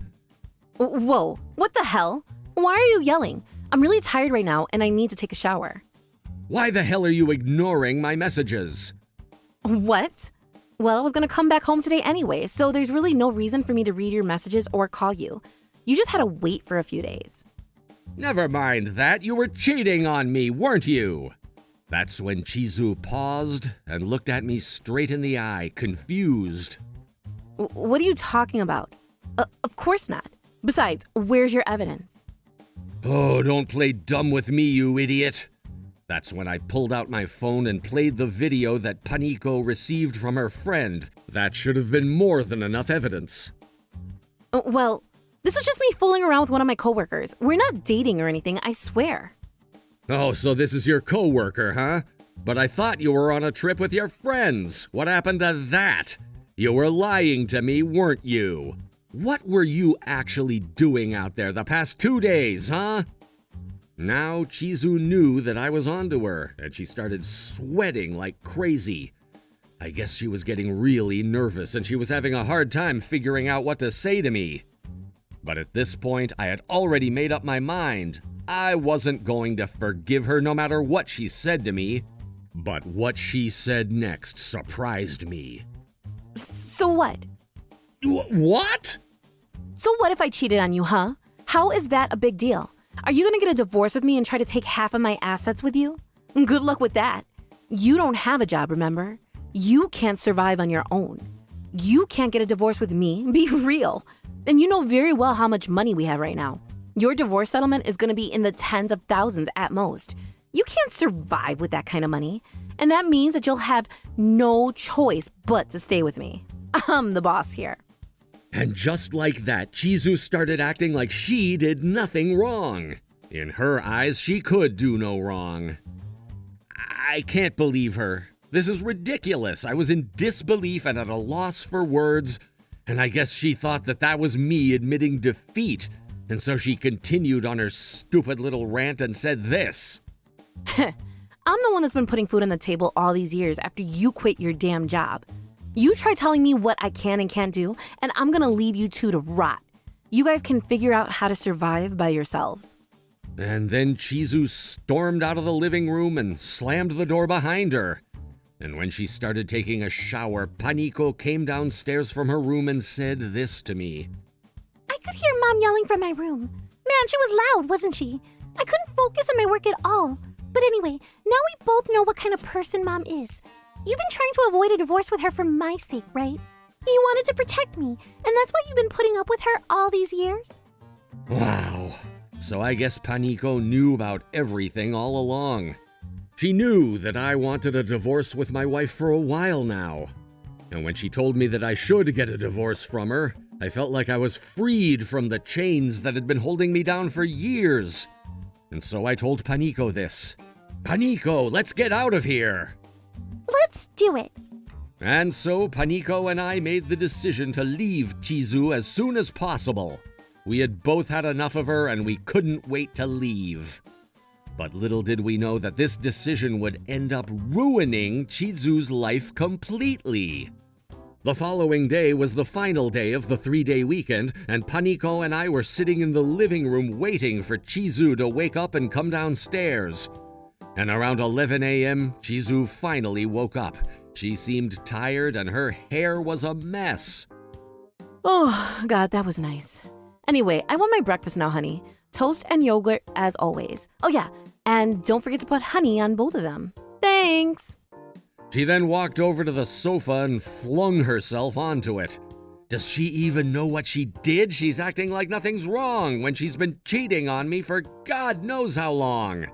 Whoa, what the hell? Why are you yelling? I'm really tired right now and I need to take a shower.
Why the hell are you ignoring my messages?
What? Well, I was gonna come back home today anyway, so there's really no reason for me to read your messages or call you. You just had to wait for a few days.
Never mind that, you were cheating on me, weren't you? That's when Chizu paused and looked at me straight in the eye, confused.
What are you talking about? Of course not. Besides, where's your evidence?
Oh, don't play dumb with me, you idiot. That's when I pulled out my phone and played the video that Paniko received from her friend. That should have been more than enough evidence.
Well, this was just me fooling around with one of my coworkers. We're not dating or anything, I swear.
Oh, so this is your coworker, huh? But I thought you were on a trip with your friends. What happened to that? You were lying to me, weren't you? What were you actually doing out there the past 2 days, huh? Now Chizu knew that I was onto her, and she started sweating like crazy. I guess she was getting really nervous, and she was having a hard time figuring out what to say to me. But at this point, I had already made up my mind. I wasn't going to forgive her no matter what she said to me. But what she said next surprised me.
So what?
What?
So what if I cheated on you, huh? How is that a big deal? Are you gonna get a divorce with me and try to take half of my assets with you? Good luck with that. You don't have a job, remember? You can't survive on your own. You can't get a divorce with me. Be real. And you know very well how much money we have right now. Your divorce settlement is gonna be in the tens of thousands at most. You can't survive with that kind of money. And that means that you'll have no choice but to stay with me. I'm the boss here.
And just like that, Chizu started acting like she did nothing wrong. In her eyes, she could do no wrong. I can't believe her. This is ridiculous. I was in disbelief and at a loss for words, and I guess she thought that that was me admitting defeat. And so she continued on her stupid little rant and said this.
I'm the one that's been putting food on the table all these years after you quit your damn job. You try telling me what I can and can't do, and I'm gonna leave you two to rot. You guys can figure out how to survive by yourselves.
And then Chizu stormed out of the living room and slammed the door behind her. And when she started taking a shower, Paniko came downstairs from her room and said this to me.
I could hear Mom yelling from my room. Man, she was loud, wasn't she? I couldn't focus on my work at all. But anyway, now we both know what kind of person Mom is. You've been trying to avoid a divorce with her for my sake, right? You wanted to protect me, and that's why you've been putting up with her all these years?
Wow. So I guess Paniko knew about everything all along. She knew that I wanted a divorce with my wife for a while now. And when she told me that I should get a divorce from her, I felt like I was freed from the chains that had been holding me down for years. And so I told Paniko this. Paniko, let's get out of here.
Let's do it.
And so Paniko and I made the decision to leave Chizu as soon as possible. We had both had enough of her and we couldn't wait to leave. But little did we know that this decision would end up ruining Chizu's life completely. The following day was the final day of the 3-day weekend, and Paniko and I were sitting in the living room waiting for Chizu to wake up and come downstairs. And around 11 a.m., Chizu finally woke up. She seemed tired and her hair was a mess.
Oh, God, that was nice. Anyway, I want my breakfast now, honey. Toast and yogurt as always. Oh yeah, and don't forget to put honey on both of them. Thanks.
She then walked over to the sofa and flung herself onto it. Does she even know what she did? She's acting like nothing's wrong when she's been cheating on me for God knows how long.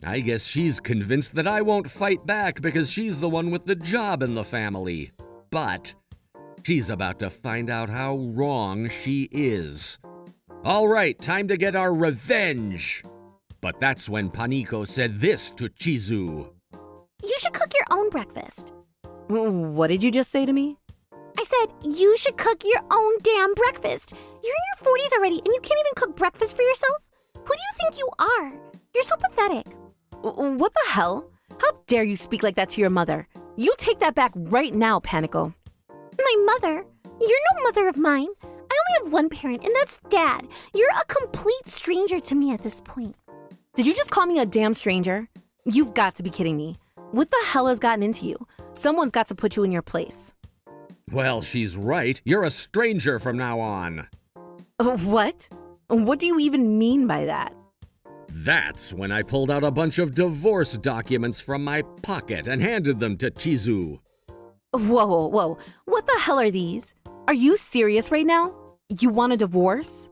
I guess she's convinced that I won't fight back because she's the one with the job in the family. But She's about to find out how wrong she is. All right, time to get our revenge. But that's when Paniko said this to Chizu.
You should cook your own breakfast.
What did you just say to me?
I said, you should cook your own damn breakfast. You're in your 40s already and you can't even cook breakfast for yourself? Who do you think you are? You're so pathetic.
What the hell? How dare you speak like that to your mother? You take that back right now, Paniko.
My mother? You're no mother of mine. I only have one parent, and that's Dad. You're a complete stranger to me at this point.
Did you just call me a damn stranger? You've got to be kidding me. What the hell has gotten into you? Someone's got to put you in your place.
Well, she's right. You're a stranger from now on.
What? What do you even mean by that?
That's when I pulled out a bunch of divorce documents from my pocket and handed them to Chizu.
Whoa. What the hell are these? Are you serious right now? You want a divorce?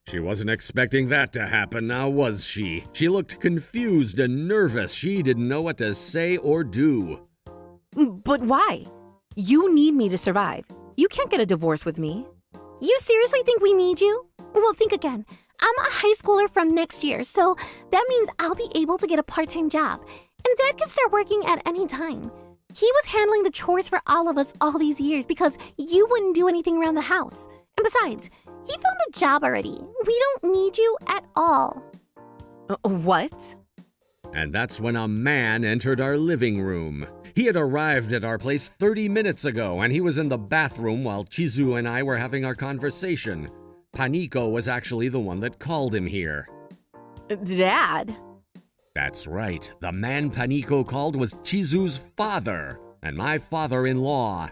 She wasn't expecting that to happen now, was she? She looked confused and nervous. She didn't know what to say or do.
But why? You need me to survive. You can't get a divorce with me.
You seriously think we need you? Well, think again. I'm a high schooler from next year, so that means I'll be able to get a part-time job. And Dad can start working at any time. He was handling the chores for all of us all these years because you wouldn't do anything around the house. And besides, he found a job already. We don't need you at all.
What?
And that's when a man entered our living room. He had arrived at our place 30 minutes ago, and he was in the bathroom while Chizu and I were having our conversation. Paniko was actually the one that called him here.
Dad?
That's right. The man Paniko called was Chizu's father, and my father-in-law.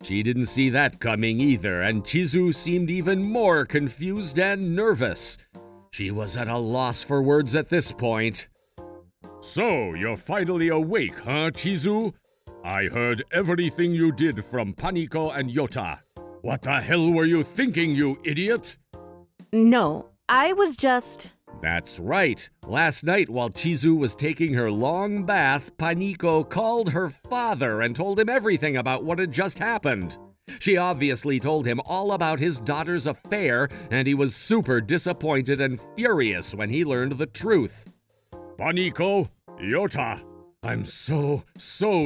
She didn't see that coming either, and Chizu seemed even more confused and nervous. She was at a loss for words at this point. So, you're finally awake, huh, Chizu? I heard everything you did from Paniko and Yota. What the hell were you thinking, you idiot?
No, I was just...
That's right. Last night, while Chizu was taking her long bath, Paniko called her father and told him everything about what had just happened. She obviously told him all about his daughter's affair, and he was super disappointed and furious when he learned the truth. Paniko, Yota, I'm so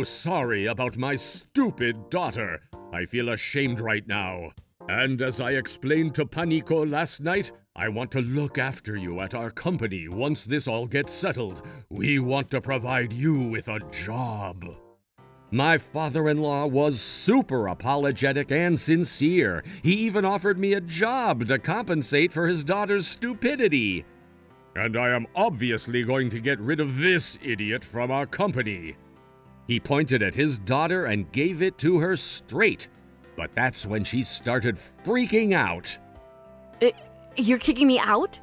sorry about my stupid daughter. I feel ashamed right now. And as I explained to Paniko last night, I want to look after you at our company once this all gets settled. We want to provide you with a job. My father-in-law was super apologetic and sincere. He even offered me a job to compensate for his daughter's stupidity. And I am obviously going to get rid of this idiot from our company. He pointed at his daughter and gave it to her straight. But that's when she started freaking out.
You're kicking me out?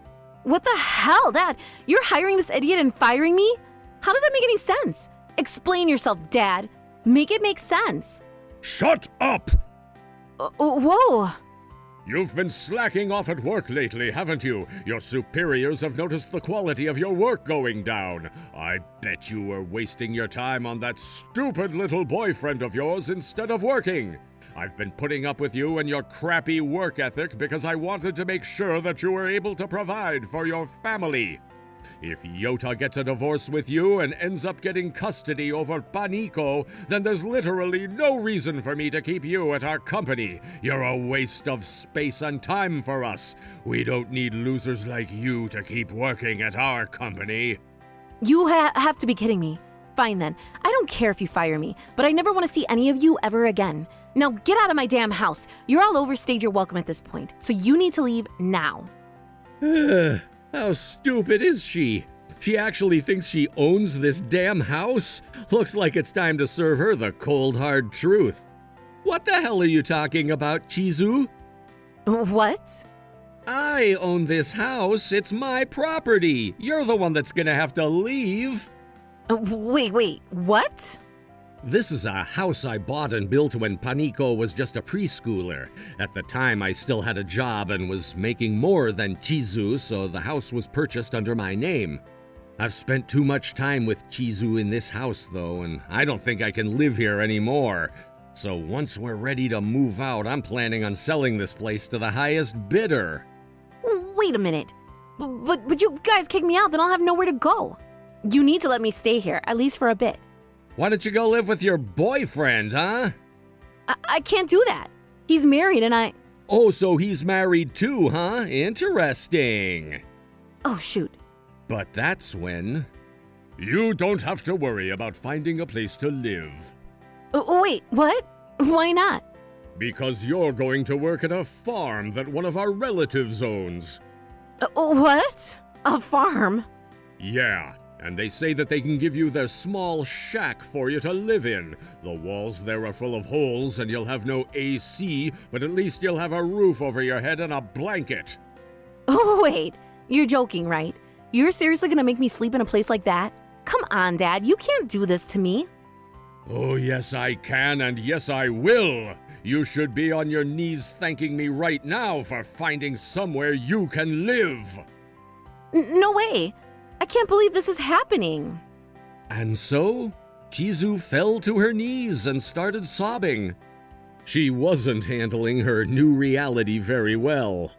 What the hell, Dad? You're hiring this idiot and firing me? How does that make any sense? Explain yourself, Dad. Make it make sense.
Shut up!
Whoa!
You've been slacking off at work lately, haven't you? Your superiors have noticed the quality of your work going down. I bet you were wasting your time on that stupid little boyfriend of yours instead of working. I've been putting up with you and your crappy work ethic because I wanted to make sure that you were able to provide for your family. If Yota gets a divorce with you and ends up getting custody over Paniko, then there's literally no reason for me to keep you at our company. You're a waste of space and time for us. We don't need losers like you to keep working at our company.
You have to be kidding me. Fine then. I don't care if you fire me, but I never want to see any of you ever again. Now get out of my damn house. You're all overstayed your welcome at this point, so you need to leave now.
How stupid is she? She actually thinks she owns this damn house? Looks like it's time to serve her the cold hard truth. What the hell are you talking about, Chizu?
What?
I own this house. It's my property. You're the one that's gonna have to leave.
Wait, what?
This is a house I bought and built when Paniko was just a preschooler. At the time, I still had a job and was making more than Chizu, so the house was purchased under my name. I've spent too much time with Chizu in this house, though, and I don't think I can live here anymore. So once we're ready to move out, I'm planning on selling this place to the highest bidder.
Wait a minute. But you guys kick me out, then I'll have nowhere to go. You need to let me stay here, at least for a bit.
Why don't you go live with your boyfriend, huh?
I can't do that. He's married and I...
Oh, so he's married too, huh? Interesting.
Oh, shoot.
But that's when... You don't have to worry about finding a place to live.
Wait, what? Why not?
Because you're going to work at a farm that one of our relatives owns.
What? A farm?
Yeah, and they say that they can give you their small shack for you to live in. The walls there are full of holes and you'll have no AC, but at least you'll have a roof over your head and a blanket.
Oh, wait. You're joking, right? You're seriously gonna make me sleep in a place like that? Come on, Dad. You can't do this to me.
Oh, yes, I can, and yes, I will. You should be on your knees thanking me right now for finding somewhere you can live.
No way. I can't believe this is happening.
And so, Chizu fell to her knees and started sobbing. She wasn't handling her new reality very well.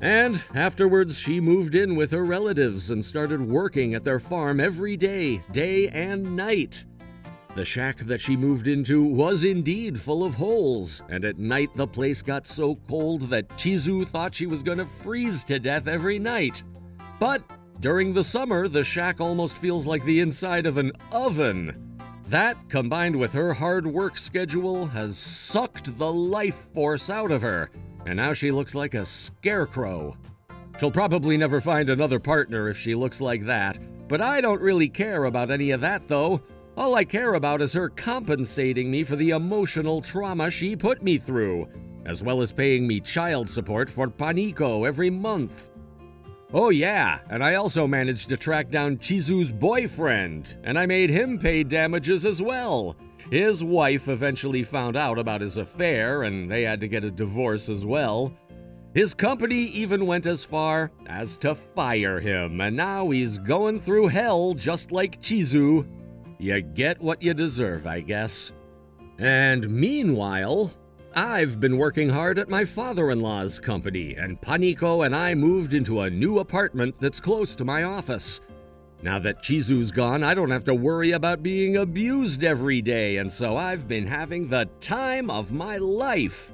And afterwards, she moved in with her relatives and started working at their farm every day, day and night. The shack that she moved into was indeed full of holes, and at night the place got so cold that Chizu thought she was going to freeze to death every night. But during the summer, the shack almost feels like the inside of an oven. That, combined with her hard work schedule, has sucked the life force out of her, and now she looks like a scarecrow. She'll probably never find another partner if she looks like that, but I don't really care about any of that though. All I care about is her compensating me for the emotional trauma she put me through, as well as paying me child support for Panico every month. Oh yeah, and I also managed to track down Chizu's boyfriend, and I made him pay damages as well. His wife eventually found out about his affair, and they had to get a divorce as well. His company even went as far as to fire him, and now he's going through hell just like Chizu. You get what you deserve, I guess. And meanwhile, I've been working hard at my father-in-law's company, and Panico and I moved into a new apartment that's close to my office. Now that Chizu's gone, I don't have to worry about being abused every day, and so I've been having the time of my life.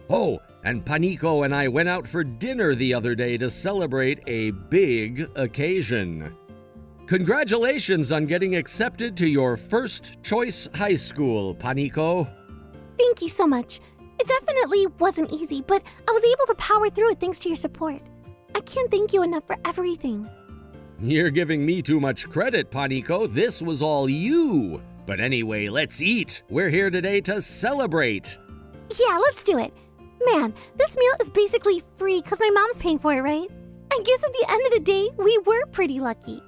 Oh, and Panico and I went out for dinner the other day to celebrate a big occasion. Congratulations on getting accepted to your first choice high school, Panico.
Thank you so much. It definitely wasn't easy, but I was able to power through it thanks to your support. I can't thank you enough for everything.
You're giving me too much credit, Panico. This was all you. But anyway, let's eat. We're here today to celebrate.
Yeah, let's do it. Man, this meal is basically free because my mom's paying for it, right? I guess at the end of the day, we were pretty lucky.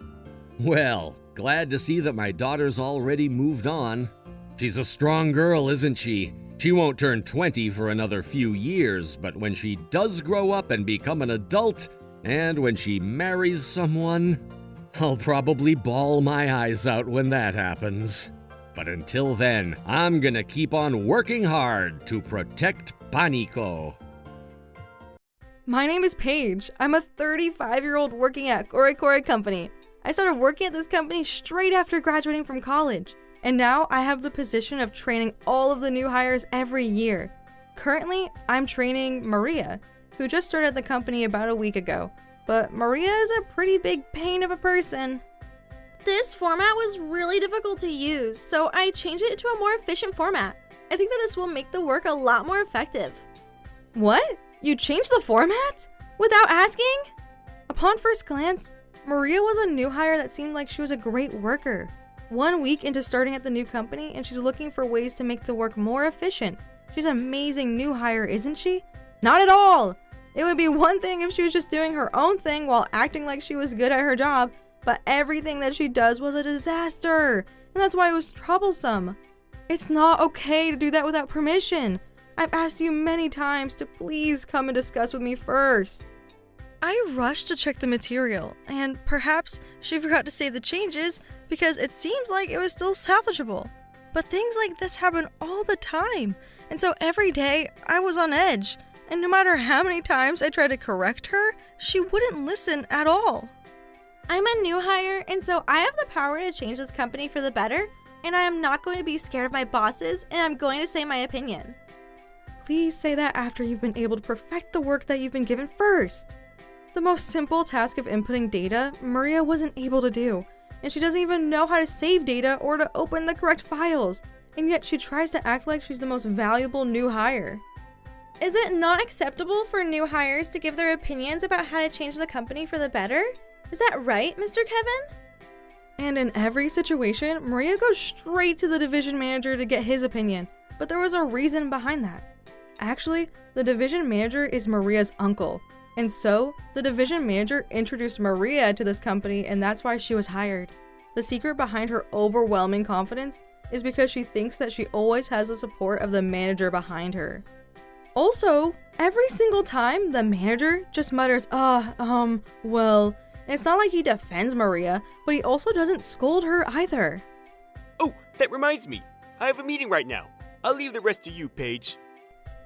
Well, glad to see that my daughter's already moved on. She's a strong girl, isn't she? She won't turn 20 for another few years, but when she does grow up and become an adult, and when she marries someone, I'll probably bawl my eyes out when that happens. But until then, I'm gonna keep on working hard to protect Panico.
My name is Paige. I'm a 35-year-old working at Kore Company. I started working at this company straight after graduating from college, and now I have the position of training all of the new hires every year. Currently, I'm training Maria, who just started at the company about a week ago, but Maria is a pretty big pain of a person.
This format was really difficult to use, so I changed it into a more efficient format. I think that this will make the work a lot more effective.
What? You changed the format? Without asking? Upon first glance, Maria was a new hire that seemed like she was a great worker. 1 week into starting at the new company, and she's looking for ways to make the work more efficient. She's an amazing new hire, isn't she? Not at all! It would be one thing if she was just doing her own thing while acting like she was good at her job, but everything that she does was a disaster, and that's why it was troublesome. It's not okay to do that without permission. I've asked you many times to please come and discuss with me first. I rushed to check the material, and perhaps she forgot to save the changes because it seemed like it was still salvageable. But things like this happen all the time, and so every day I was on edge, and no matter how many times I tried to correct her, she wouldn't listen at all.
I'm a new hire, and so I have the power to change this company for the better, and I am not going to be scared of my bosses, and I'm going to say my opinion.
Please say that after you've been able to perfect the work that you've been given first. The most simple task of inputting data, Maria wasn't able to do, and she doesn't even know how to save data or to open the correct files, and yet she tries to act like she's the most valuable new hire.
Is it not acceptable for new hires to give their opinions about how to change the company for the better? Is that right, Mr. Kevin?
And in every situation, Maria goes straight to the division manager to get his opinion, but there was a reason behind that. Actually, the division manager is Maria's uncle, and so the division manager introduced Maria to this company, and that's why she was hired. The secret behind her overwhelming confidence is because she thinks that she always has the support of the manager behind her. Also, every single time the manager just mutters, well, and it's not like he defends Maria, but he also doesn't scold her either.
Oh, that reminds me. I have a meeting right now. I'll leave the rest to you, Paige.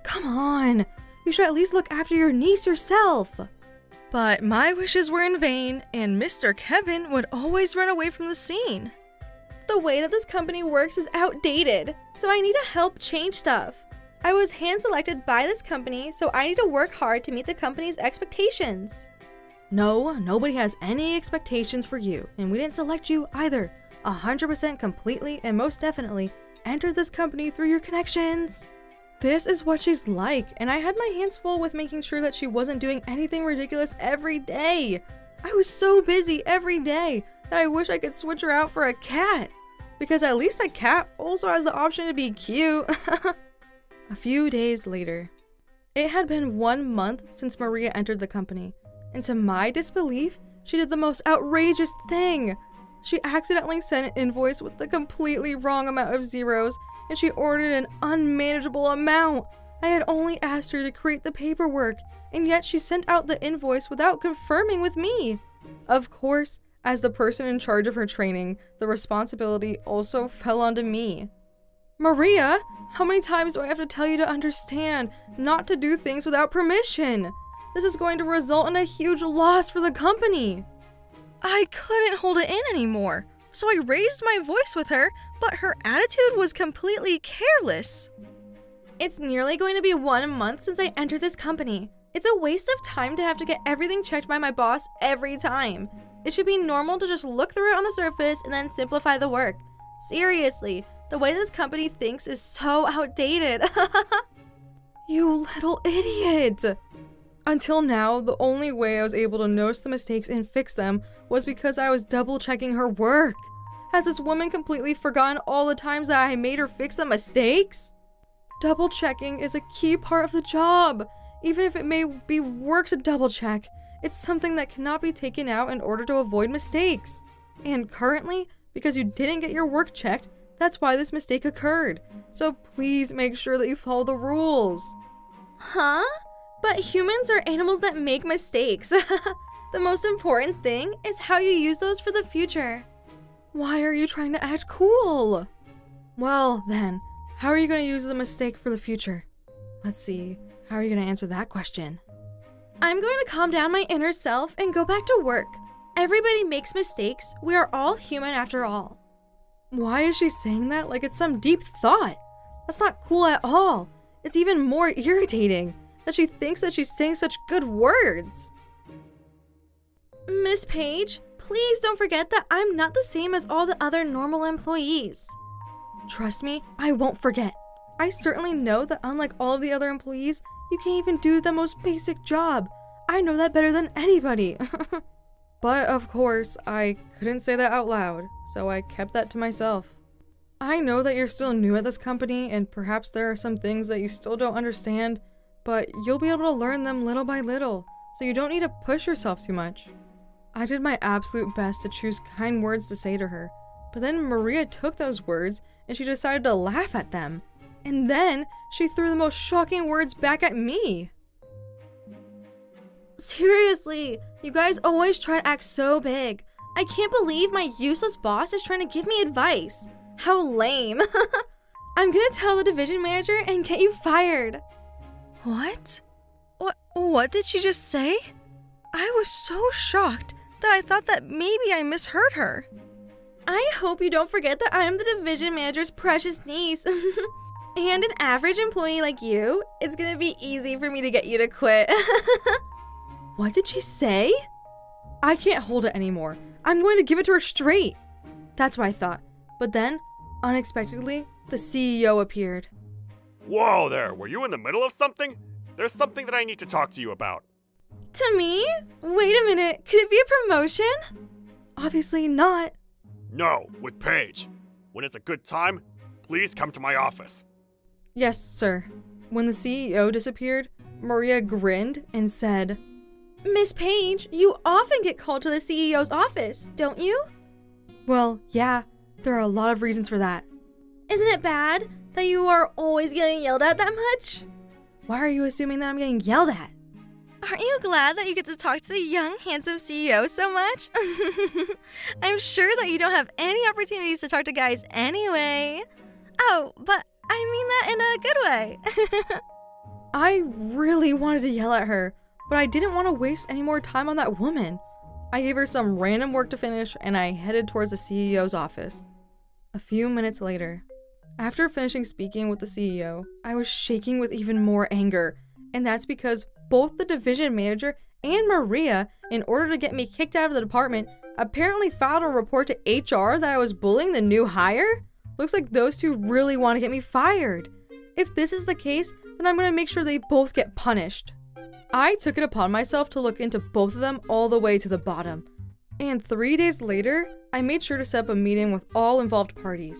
Come on, you should at least look after your niece yourself. But my wishes were in vain, and Mr. Kevin would always run away from the scene.
The way that this company works is outdated, so I need to help change stuff. I was hand-selected by this company, so I need to work hard to meet the company's expectations.
No, nobody has any expectations for you, and we didn't select you either. 100% completely and most definitely enter this company through your connections. This is what she's like, and I had my hands full with making sure that she wasn't doing anything ridiculous every day. I was so busy every day that I wish I could switch her out for a cat. Because at least a cat also has the option to be cute. A few days later. It had been 1 month since Maria entered the company, and to my disbelief, she did the most outrageous thing. She accidentally sent an invoice with the completely wrong amount of zeros, and she ordered an unmanageable amount. I had only asked her to create the paperwork, and yet she sent out the invoice without confirming with me. Of course, as the person in charge of her training, the responsibility also fell onto me. Maria, how many times do I have to tell you to understand not to do things without permission? This is going to result in a huge loss for the company. I couldn't hold it in anymore, so I raised my voice with her, but her attitude was completely careless.
It's nearly going to be 1 month since I entered this company. It's a waste of time to have to get everything checked by my boss every time. It should be normal to just look through it on the surface and then simplify the work. Seriously, the way this company thinks is so outdated.
You little idiot! Until now, the only way I was able to notice the mistakes and fix them was because I was double-checking her work. Has this woman completely forgotten all the times that I made her fix the mistakes? Double-checking is a key part of the job. Even if it may be work to double-check, it's something that cannot be taken out in order to avoid mistakes. And currently, because you didn't get your work checked, that's why this mistake occurred. So please make sure that you follow the rules.
Huh? But humans are animals that make mistakes. The most important thing is how you use those for the future.
Why are you trying to act cool? Well, then, how are you going to use the mistake for the future? Let's see, how are you going to answer that question?
I'm going to calm down my inner self and go back to work. Everybody makes mistakes. We are all human after all.
Why is she saying that like it's some deep thought? That's not cool at all. It's even more irritating that she thinks that she's saying such good words.
Miss Page, please don't forget that I'm not the same as all the other normal employees.
Trust me, I won't forget. I certainly know that unlike all of the other employees, you can't even do the most basic job. I know that better than anybody. But of course, I couldn't say that out loud, so I kept that to myself. I know that you're still new at this company, and perhaps there are some things that you still don't understand, but you'll be able to learn them little by little, so you don't need to push yourself too much. I did my absolute best to choose kind words to say to her, but then Maria took those words and she decided to laugh at them. And then she threw the most shocking words back at me.
Seriously, you guys always try to act so big. I can't believe my useless boss is trying to give me advice. How lame. I'm gonna tell the division manager and get you fired. What? What did she just say? I was so shocked that I thought that maybe I misheard her. I hope you don't forget that I am the division manager's precious niece. And an average employee like you, it's gonna be easy for me to get you to quit. What did she say? I can't hold it anymore. I'm going to give it to her straight. That's what I thought. But then, unexpectedly, the CEO appeared.
Whoa there, were you in the middle of something? There's something that I need to talk to you about.
To me? Wait a minute, could it be a promotion? Obviously not.
No, with Paige. When it's a good time, please come to my office.
Yes, sir. When the CEO disappeared, Maria grinned and said, Miss Page, you often get called to the CEO's office, don't you? Well, yeah, there are a lot of reasons for that. Isn't it bad that you are always getting yelled at that much? Why are you assuming that I'm getting yelled at? Aren't you glad that you get to talk to the young, handsome CEO so much? I'm sure that you don't have any opportunities to talk to guys anyway. Oh, but I mean that in a good way. I really wanted to yell at her, but I didn't want to waste any more time on that woman. I gave her some random work to finish and I headed towards the CEO's office. A few minutes later, after finishing speaking with the CEO, I was shaking with even more anger, and that's because both the division manager and Maria, in order to get me kicked out of the department, apparently filed a report to HR that I was bullying the new hire. Looks like those two really want to get me fired. If this is the case, then I'm going to make sure they both get punished. I took it upon myself to look into both of them all the way to the bottom. And 3 days later, I made sure to set up a meeting with all involved parties.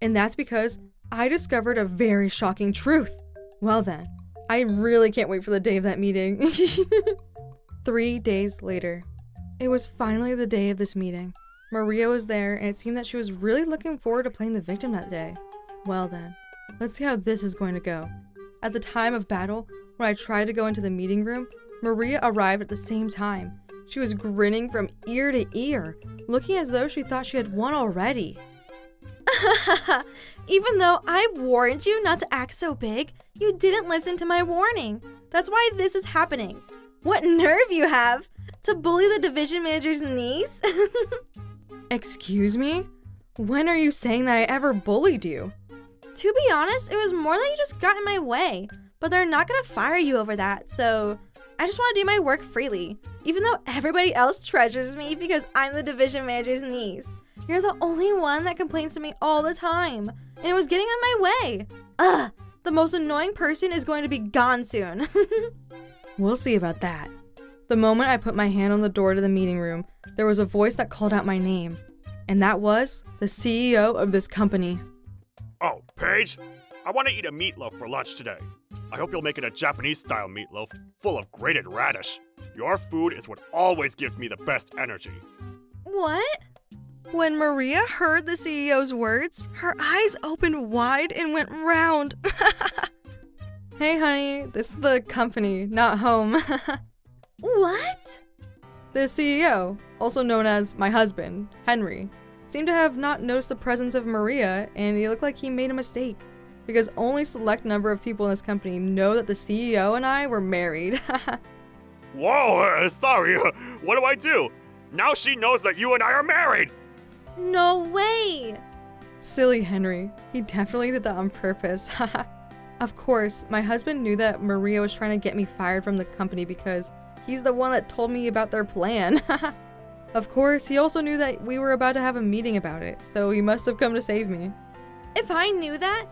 And that's because I discovered a very shocking truth. Well then, I really can't wait for the day of that meeting. 3 days later. It was finally the day of this meeting. Maria was there, and it seemed that she was really looking forward to playing the victim that day. Well then, let's see how this is going to go. At the time of battle, when I tried to go into the meeting room, Maria arrived at the same time. She was grinning from ear to ear, looking as though she thought she had won already. Even though I warned you not to act so big, you didn't listen to my warning. That's why this is happening. What nerve you have to bully the division manager's niece? Excuse me? When are you saying that I ever bullied you? To be honest, it was more that you just got in my way. But they're not gonna fire you over that, so I just want to do my work freely. Even though everybody else treasures me because I'm the division manager's niece. You're the only one that complains to me all the time, and it was getting on my way. Ugh, the most annoying person is going to be gone soon. We'll see about that. The moment I put my hand on the door to the meeting room, there was a voice that called out my name, and that was the CEO of this company.
Oh, Paige? I want to eat a meatloaf for lunch today. I hope you'll make it a Japanese-style meatloaf, full of grated radish. Your food is what always gives me the best energy.
What? When Maria heard the CEO's words, her eyes opened wide and went round. Hey honey, this is the company, not home. What? The CEO, also known as my husband, Henry, seemed to have not noticed the presence of Maria, and he looked like he made a mistake. Because only a select number of people in this company know that the CEO and I were married.
Whoa, sorry, what do I do? Now she knows that you and I are married!
No way! Silly Henry. He definitely did that on purpose. Of course, my husband knew that Maria was trying to get me fired from the company because he's the one that told me about their plan. Of course, he also knew that we were about to have a meeting about it, so he must have come to save me. If I knew that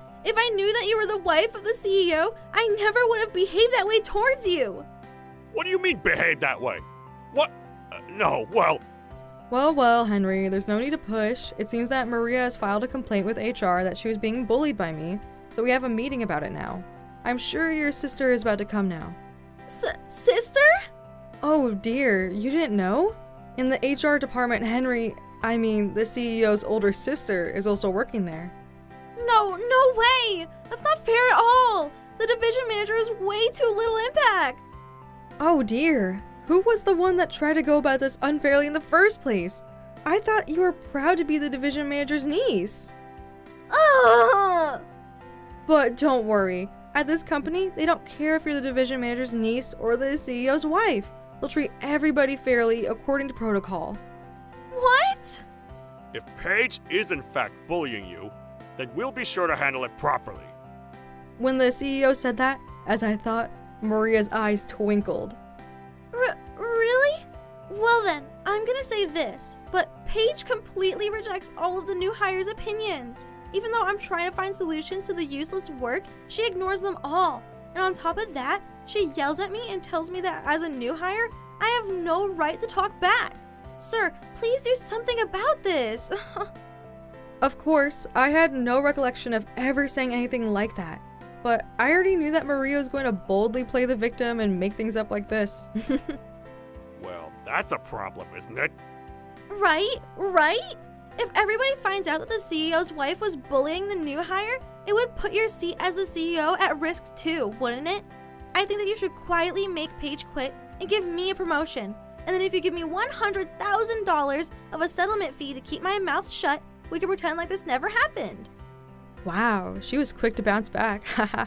you were the wife of the CEO, I never would have behaved that way towards you.
What do you mean, behave that way? What? No, well...
Well, Henry, there's no need to push. It seems that Maria has filed a complaint with HR that she was being bullied by me, so we have a meeting about it now. I'm sure your sister is about to come now. Sister? Oh dear, you didn't know? In the HR department, the CEO's older sister is also working there. No way! That's not fair at all! The division manager has way too little impact! Oh dear, who was the one that tried to go about this unfairly in the first place? I thought you were proud to be the division manager's niece.
But don't worry. At this company, they don't care if you're the division manager's niece or the CEO's wife. They'll treat everybody fairly according to protocol.
What?
If Paige is in fact bullying you, then we'll be sure to handle it properly.
When the CEO said that, as I thought, Maria's eyes twinkled.
Really? Well then, I'm gonna say this, but Paige completely rejects all of the new hires' opinions. Even though I'm trying to find solutions to the useless work, she ignores them all. And on top of that, she yells at me and tells me that as a new hire, I have no right to talk back. Sir, please do something about this.
Of course, I had no recollection of ever saying anything like that. But I already knew that Maria was going to boldly play the victim and make things up like this.
Well, that's a problem, isn't it?
Right? If everybody finds out that the CEO's wife was bullying the new hire, it would put your seat as the CEO at risk too, wouldn't it? I think that you should quietly make Paige quit and give me a promotion. And then if you give me $100,000 of a settlement fee to keep my mouth shut, we can pretend like this never happened.
Wow, she was quick to bounce back. Haha.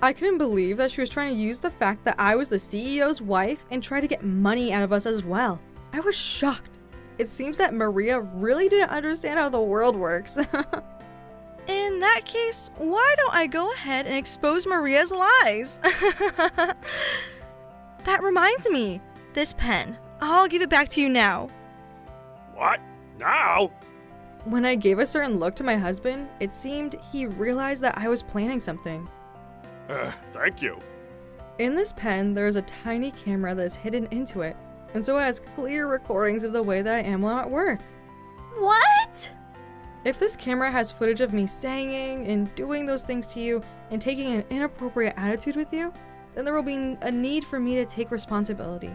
I couldn't believe that she was trying to use the fact that I was the CEO's wife and try to get money out of us as well. I was shocked. It seems that Maria really didn't understand how the world works.
In that case, why don't I go ahead and expose Maria's lies? That reminds me, this pen. I'll give it back to you now.
What? Now?
When I gave a certain look to my husband, it seemed he realized that I was planning something.
Thank you.
In this pen, there is a tiny camera that is hidden into it, and so it has clear recordings of the way that I am while at work.
What?
If this camera has footage of me saying and doing those things to you and taking an inappropriate attitude with you, then there will be a need for me to take responsibility.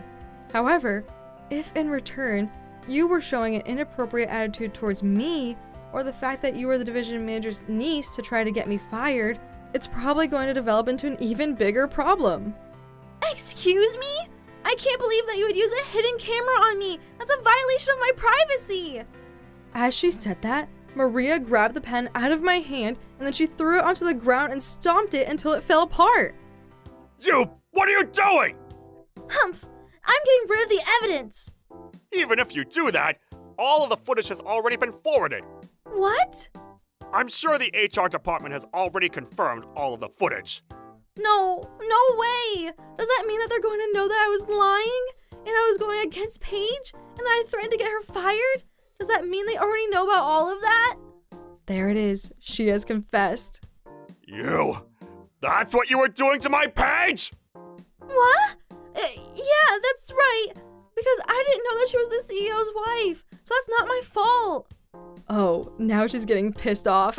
However, if in return you were showing an inappropriate attitude towards me, or the fact that you were the division manager's niece to try to get me fired, it's probably going to develop into an even bigger problem.
Excuse me? I can't believe that you would use a hidden camera on me. That's a violation of my privacy.
As she said that, Maria grabbed the pen out of my hand and then she threw it onto the ground and stomped it until it fell apart.
What are you doing?
Humph! I'm getting rid of the evidence.
Even if you do that, all of the footage has already been forwarded.
What?
I'm sure the HR department has already confirmed all of the footage.
No way! Does that mean that they're going to know that I was lying? And I was going against Paige? And that I threatened to get her fired? Does that mean they already know about all of that?
There it is. She has confessed.
That's what you were doing to my Paige?
What? Yeah, that's right. Because I didn't know that she was the CEO's wife. So that's not my fault.
Oh, now she's getting pissed off.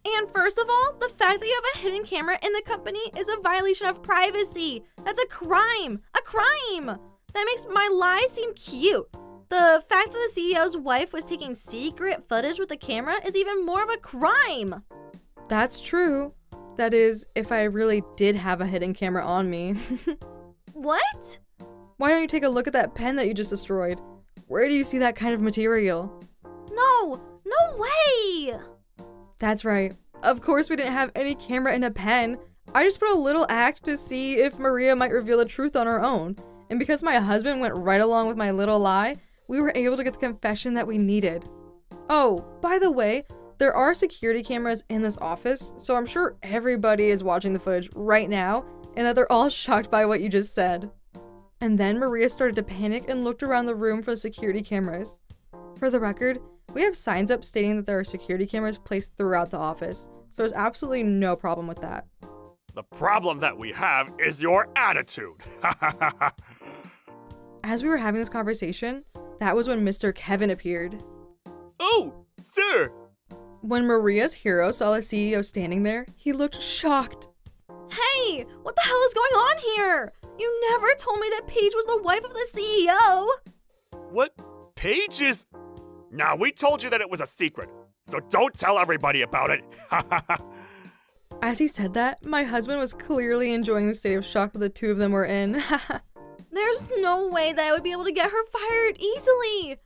And first of all, the fact that you have a hidden camera in the company is a violation of privacy. That's a crime. A crime. That makes my lie seem cute. The fact that the CEO's wife was taking secret footage with the camera is even more of a crime.
That's true. That is, if I really did have a hidden camera on me.
What?
Why don't you take a look at that pen that you just destroyed? Where do you see that kind of material?
No way!
That's right. Of course we didn't have any camera in a pen. I just put a little act to see if Maria might reveal the truth on her own. And because my husband went right along with my little lie, we were able to get the confession that we needed. Oh, by the way, there are security cameras in this office, so I'm sure everybody is watching the footage right now, and that they're all shocked by what you just said. And then Maria started to panic and looked around the room for the security cameras. For the record, we have signs up stating that there are security cameras placed throughout the office, so there's absolutely no problem with that.
The problem that we have is your attitude.
As we were having this conversation, that was when Mr. Kevin appeared.
Oh, sir!
When Maria's hero saw the CEO standing there, he looked shocked.
Hey, what the hell is going on here? You never told me that Paige was the wife of the CEO.
What? Paige is... Now, we told you that it was a secret, so don't tell everybody about it.
As he said that, my husband was clearly enjoying the state of shock that the two of them were in.
There's no way that I would be able to get her fired easily.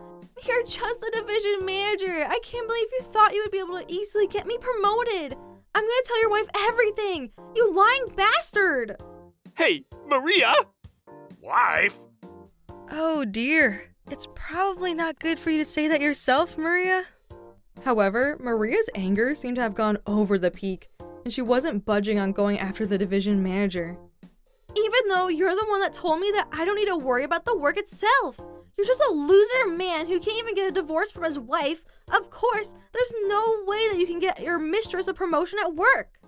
You're just a division manager. I can't believe you thought you would be able to easily get me promoted. I'm gonna tell your wife everything. You lying bastard.
Hey, Maria! Wife?
Oh dear. It's probably not good for you to say that yourself, Maria. However, Maria's anger seemed to have gone over the peak, and she wasn't budging on going after the division manager.
Even though you're the one that told me that I don't need to worry about the work itself. You're just a loser man who can't even get a divorce from his wife. Of course, there's no way that you can get your mistress a promotion at work.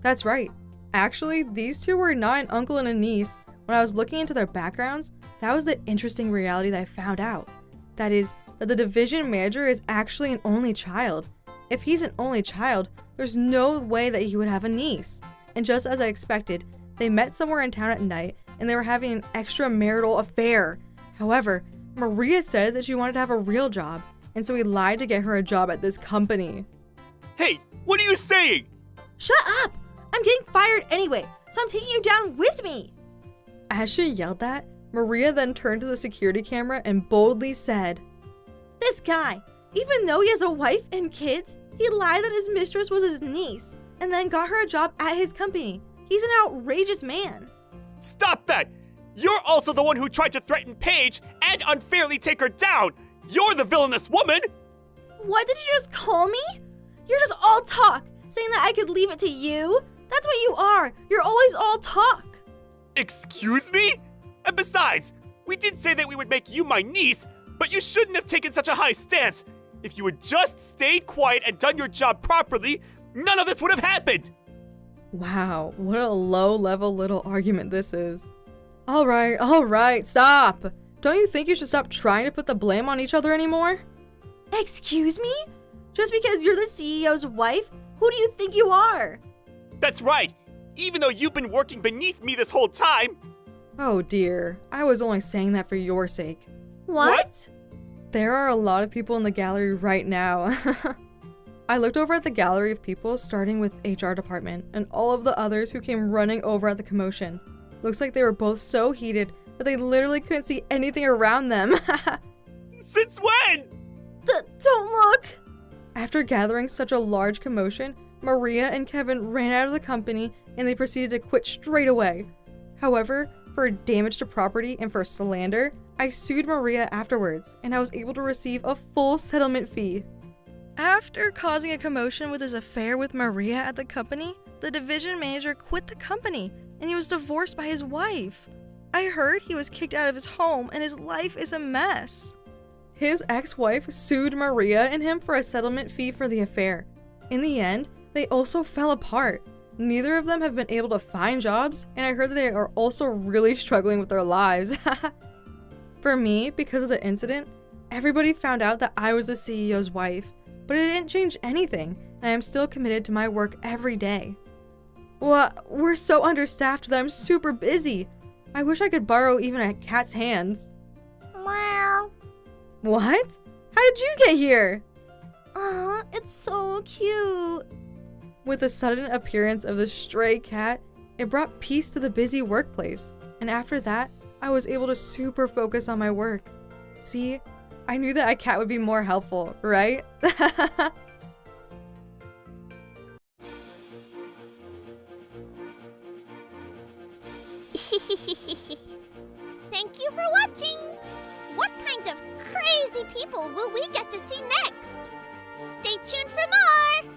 That's right. Actually, these two were not an uncle and a niece. When I was looking into their backgrounds, that was the interesting reality that I found out. That is, that the division manager is actually an only child. If he's an only child, there's no way that he would have a niece. And just as I expected, they met somewhere in town at night and they were having an extramarital affair. However, Maria said that she wanted to have a real job, and so he lied to get her a job at this company.
Hey, what are you saying?
Shut up! I'm getting fired anyway, so I'm taking you down with me.
As she yelled that, Maria then turned to the security camera and boldly said,
This guy, even though he has a wife and kids, he lied that his mistress was his niece and then got her a job at his company. He's an outrageous man.
Stop that! You're also the one who tried to threaten Paige and unfairly take her down! You're the villainous woman!
What did you just call me? You're just all talk, saying that I could leave it to you? That's what you are. You're always all talk.
Excuse me? And besides, we did say that we would make you my niece, but you shouldn't have taken such a high stance. If you had just stayed quiet and done your job properly, none of this would have happened.
Wow, what a low-level little argument this is. All right, stop! Don't you think you should stop trying to put the blame on each other anymore?
Excuse me? Just because you're the CEO's wife, who do you think you are?
That's right. Even though you've been working beneath me this whole time.
Oh dear, I was only saying that for your sake.
What?
There are a lot of people in the gallery right now. I looked over at the gallery of people, starting with HR department, and all of the others who came running over at the commotion. Looks like they were both so heated that they literally couldn't see anything around them.
Since when?
Don't look!
After gathering such a large commotion, Maria and Kevin ran out of the company and they proceeded to quit straight away. However, for damage to property and for slander, I sued Maria afterwards, and I was able to receive a full settlement fee. After causing a commotion with his affair with Maria at the company, the division manager quit the company and he was divorced by his wife. I heard he was kicked out of his home and his life is a mess. His ex-wife sued Maria and him for a settlement fee for the affair. In the end, they also fell apart. Neither of them have been able to find jobs, and I heard that they are also really struggling with their lives. For me, because of the incident, everybody found out that I was the CEO's wife, but it didn't change anything, and I am still committed to my work every day. Well, we're so understaffed that I'm super busy. I wish I could borrow even a cat's hands.
Meow.
What? How did you get here?
Aw, it's so cute.
With the sudden appearance of the stray cat, it brought peace to the busy workplace, and after that, I was able to super focus on my work. See, I knew that a cat would be more helpful, right?
Thank you for watching! What kind of crazy people will we get to see next? Stay tuned for more!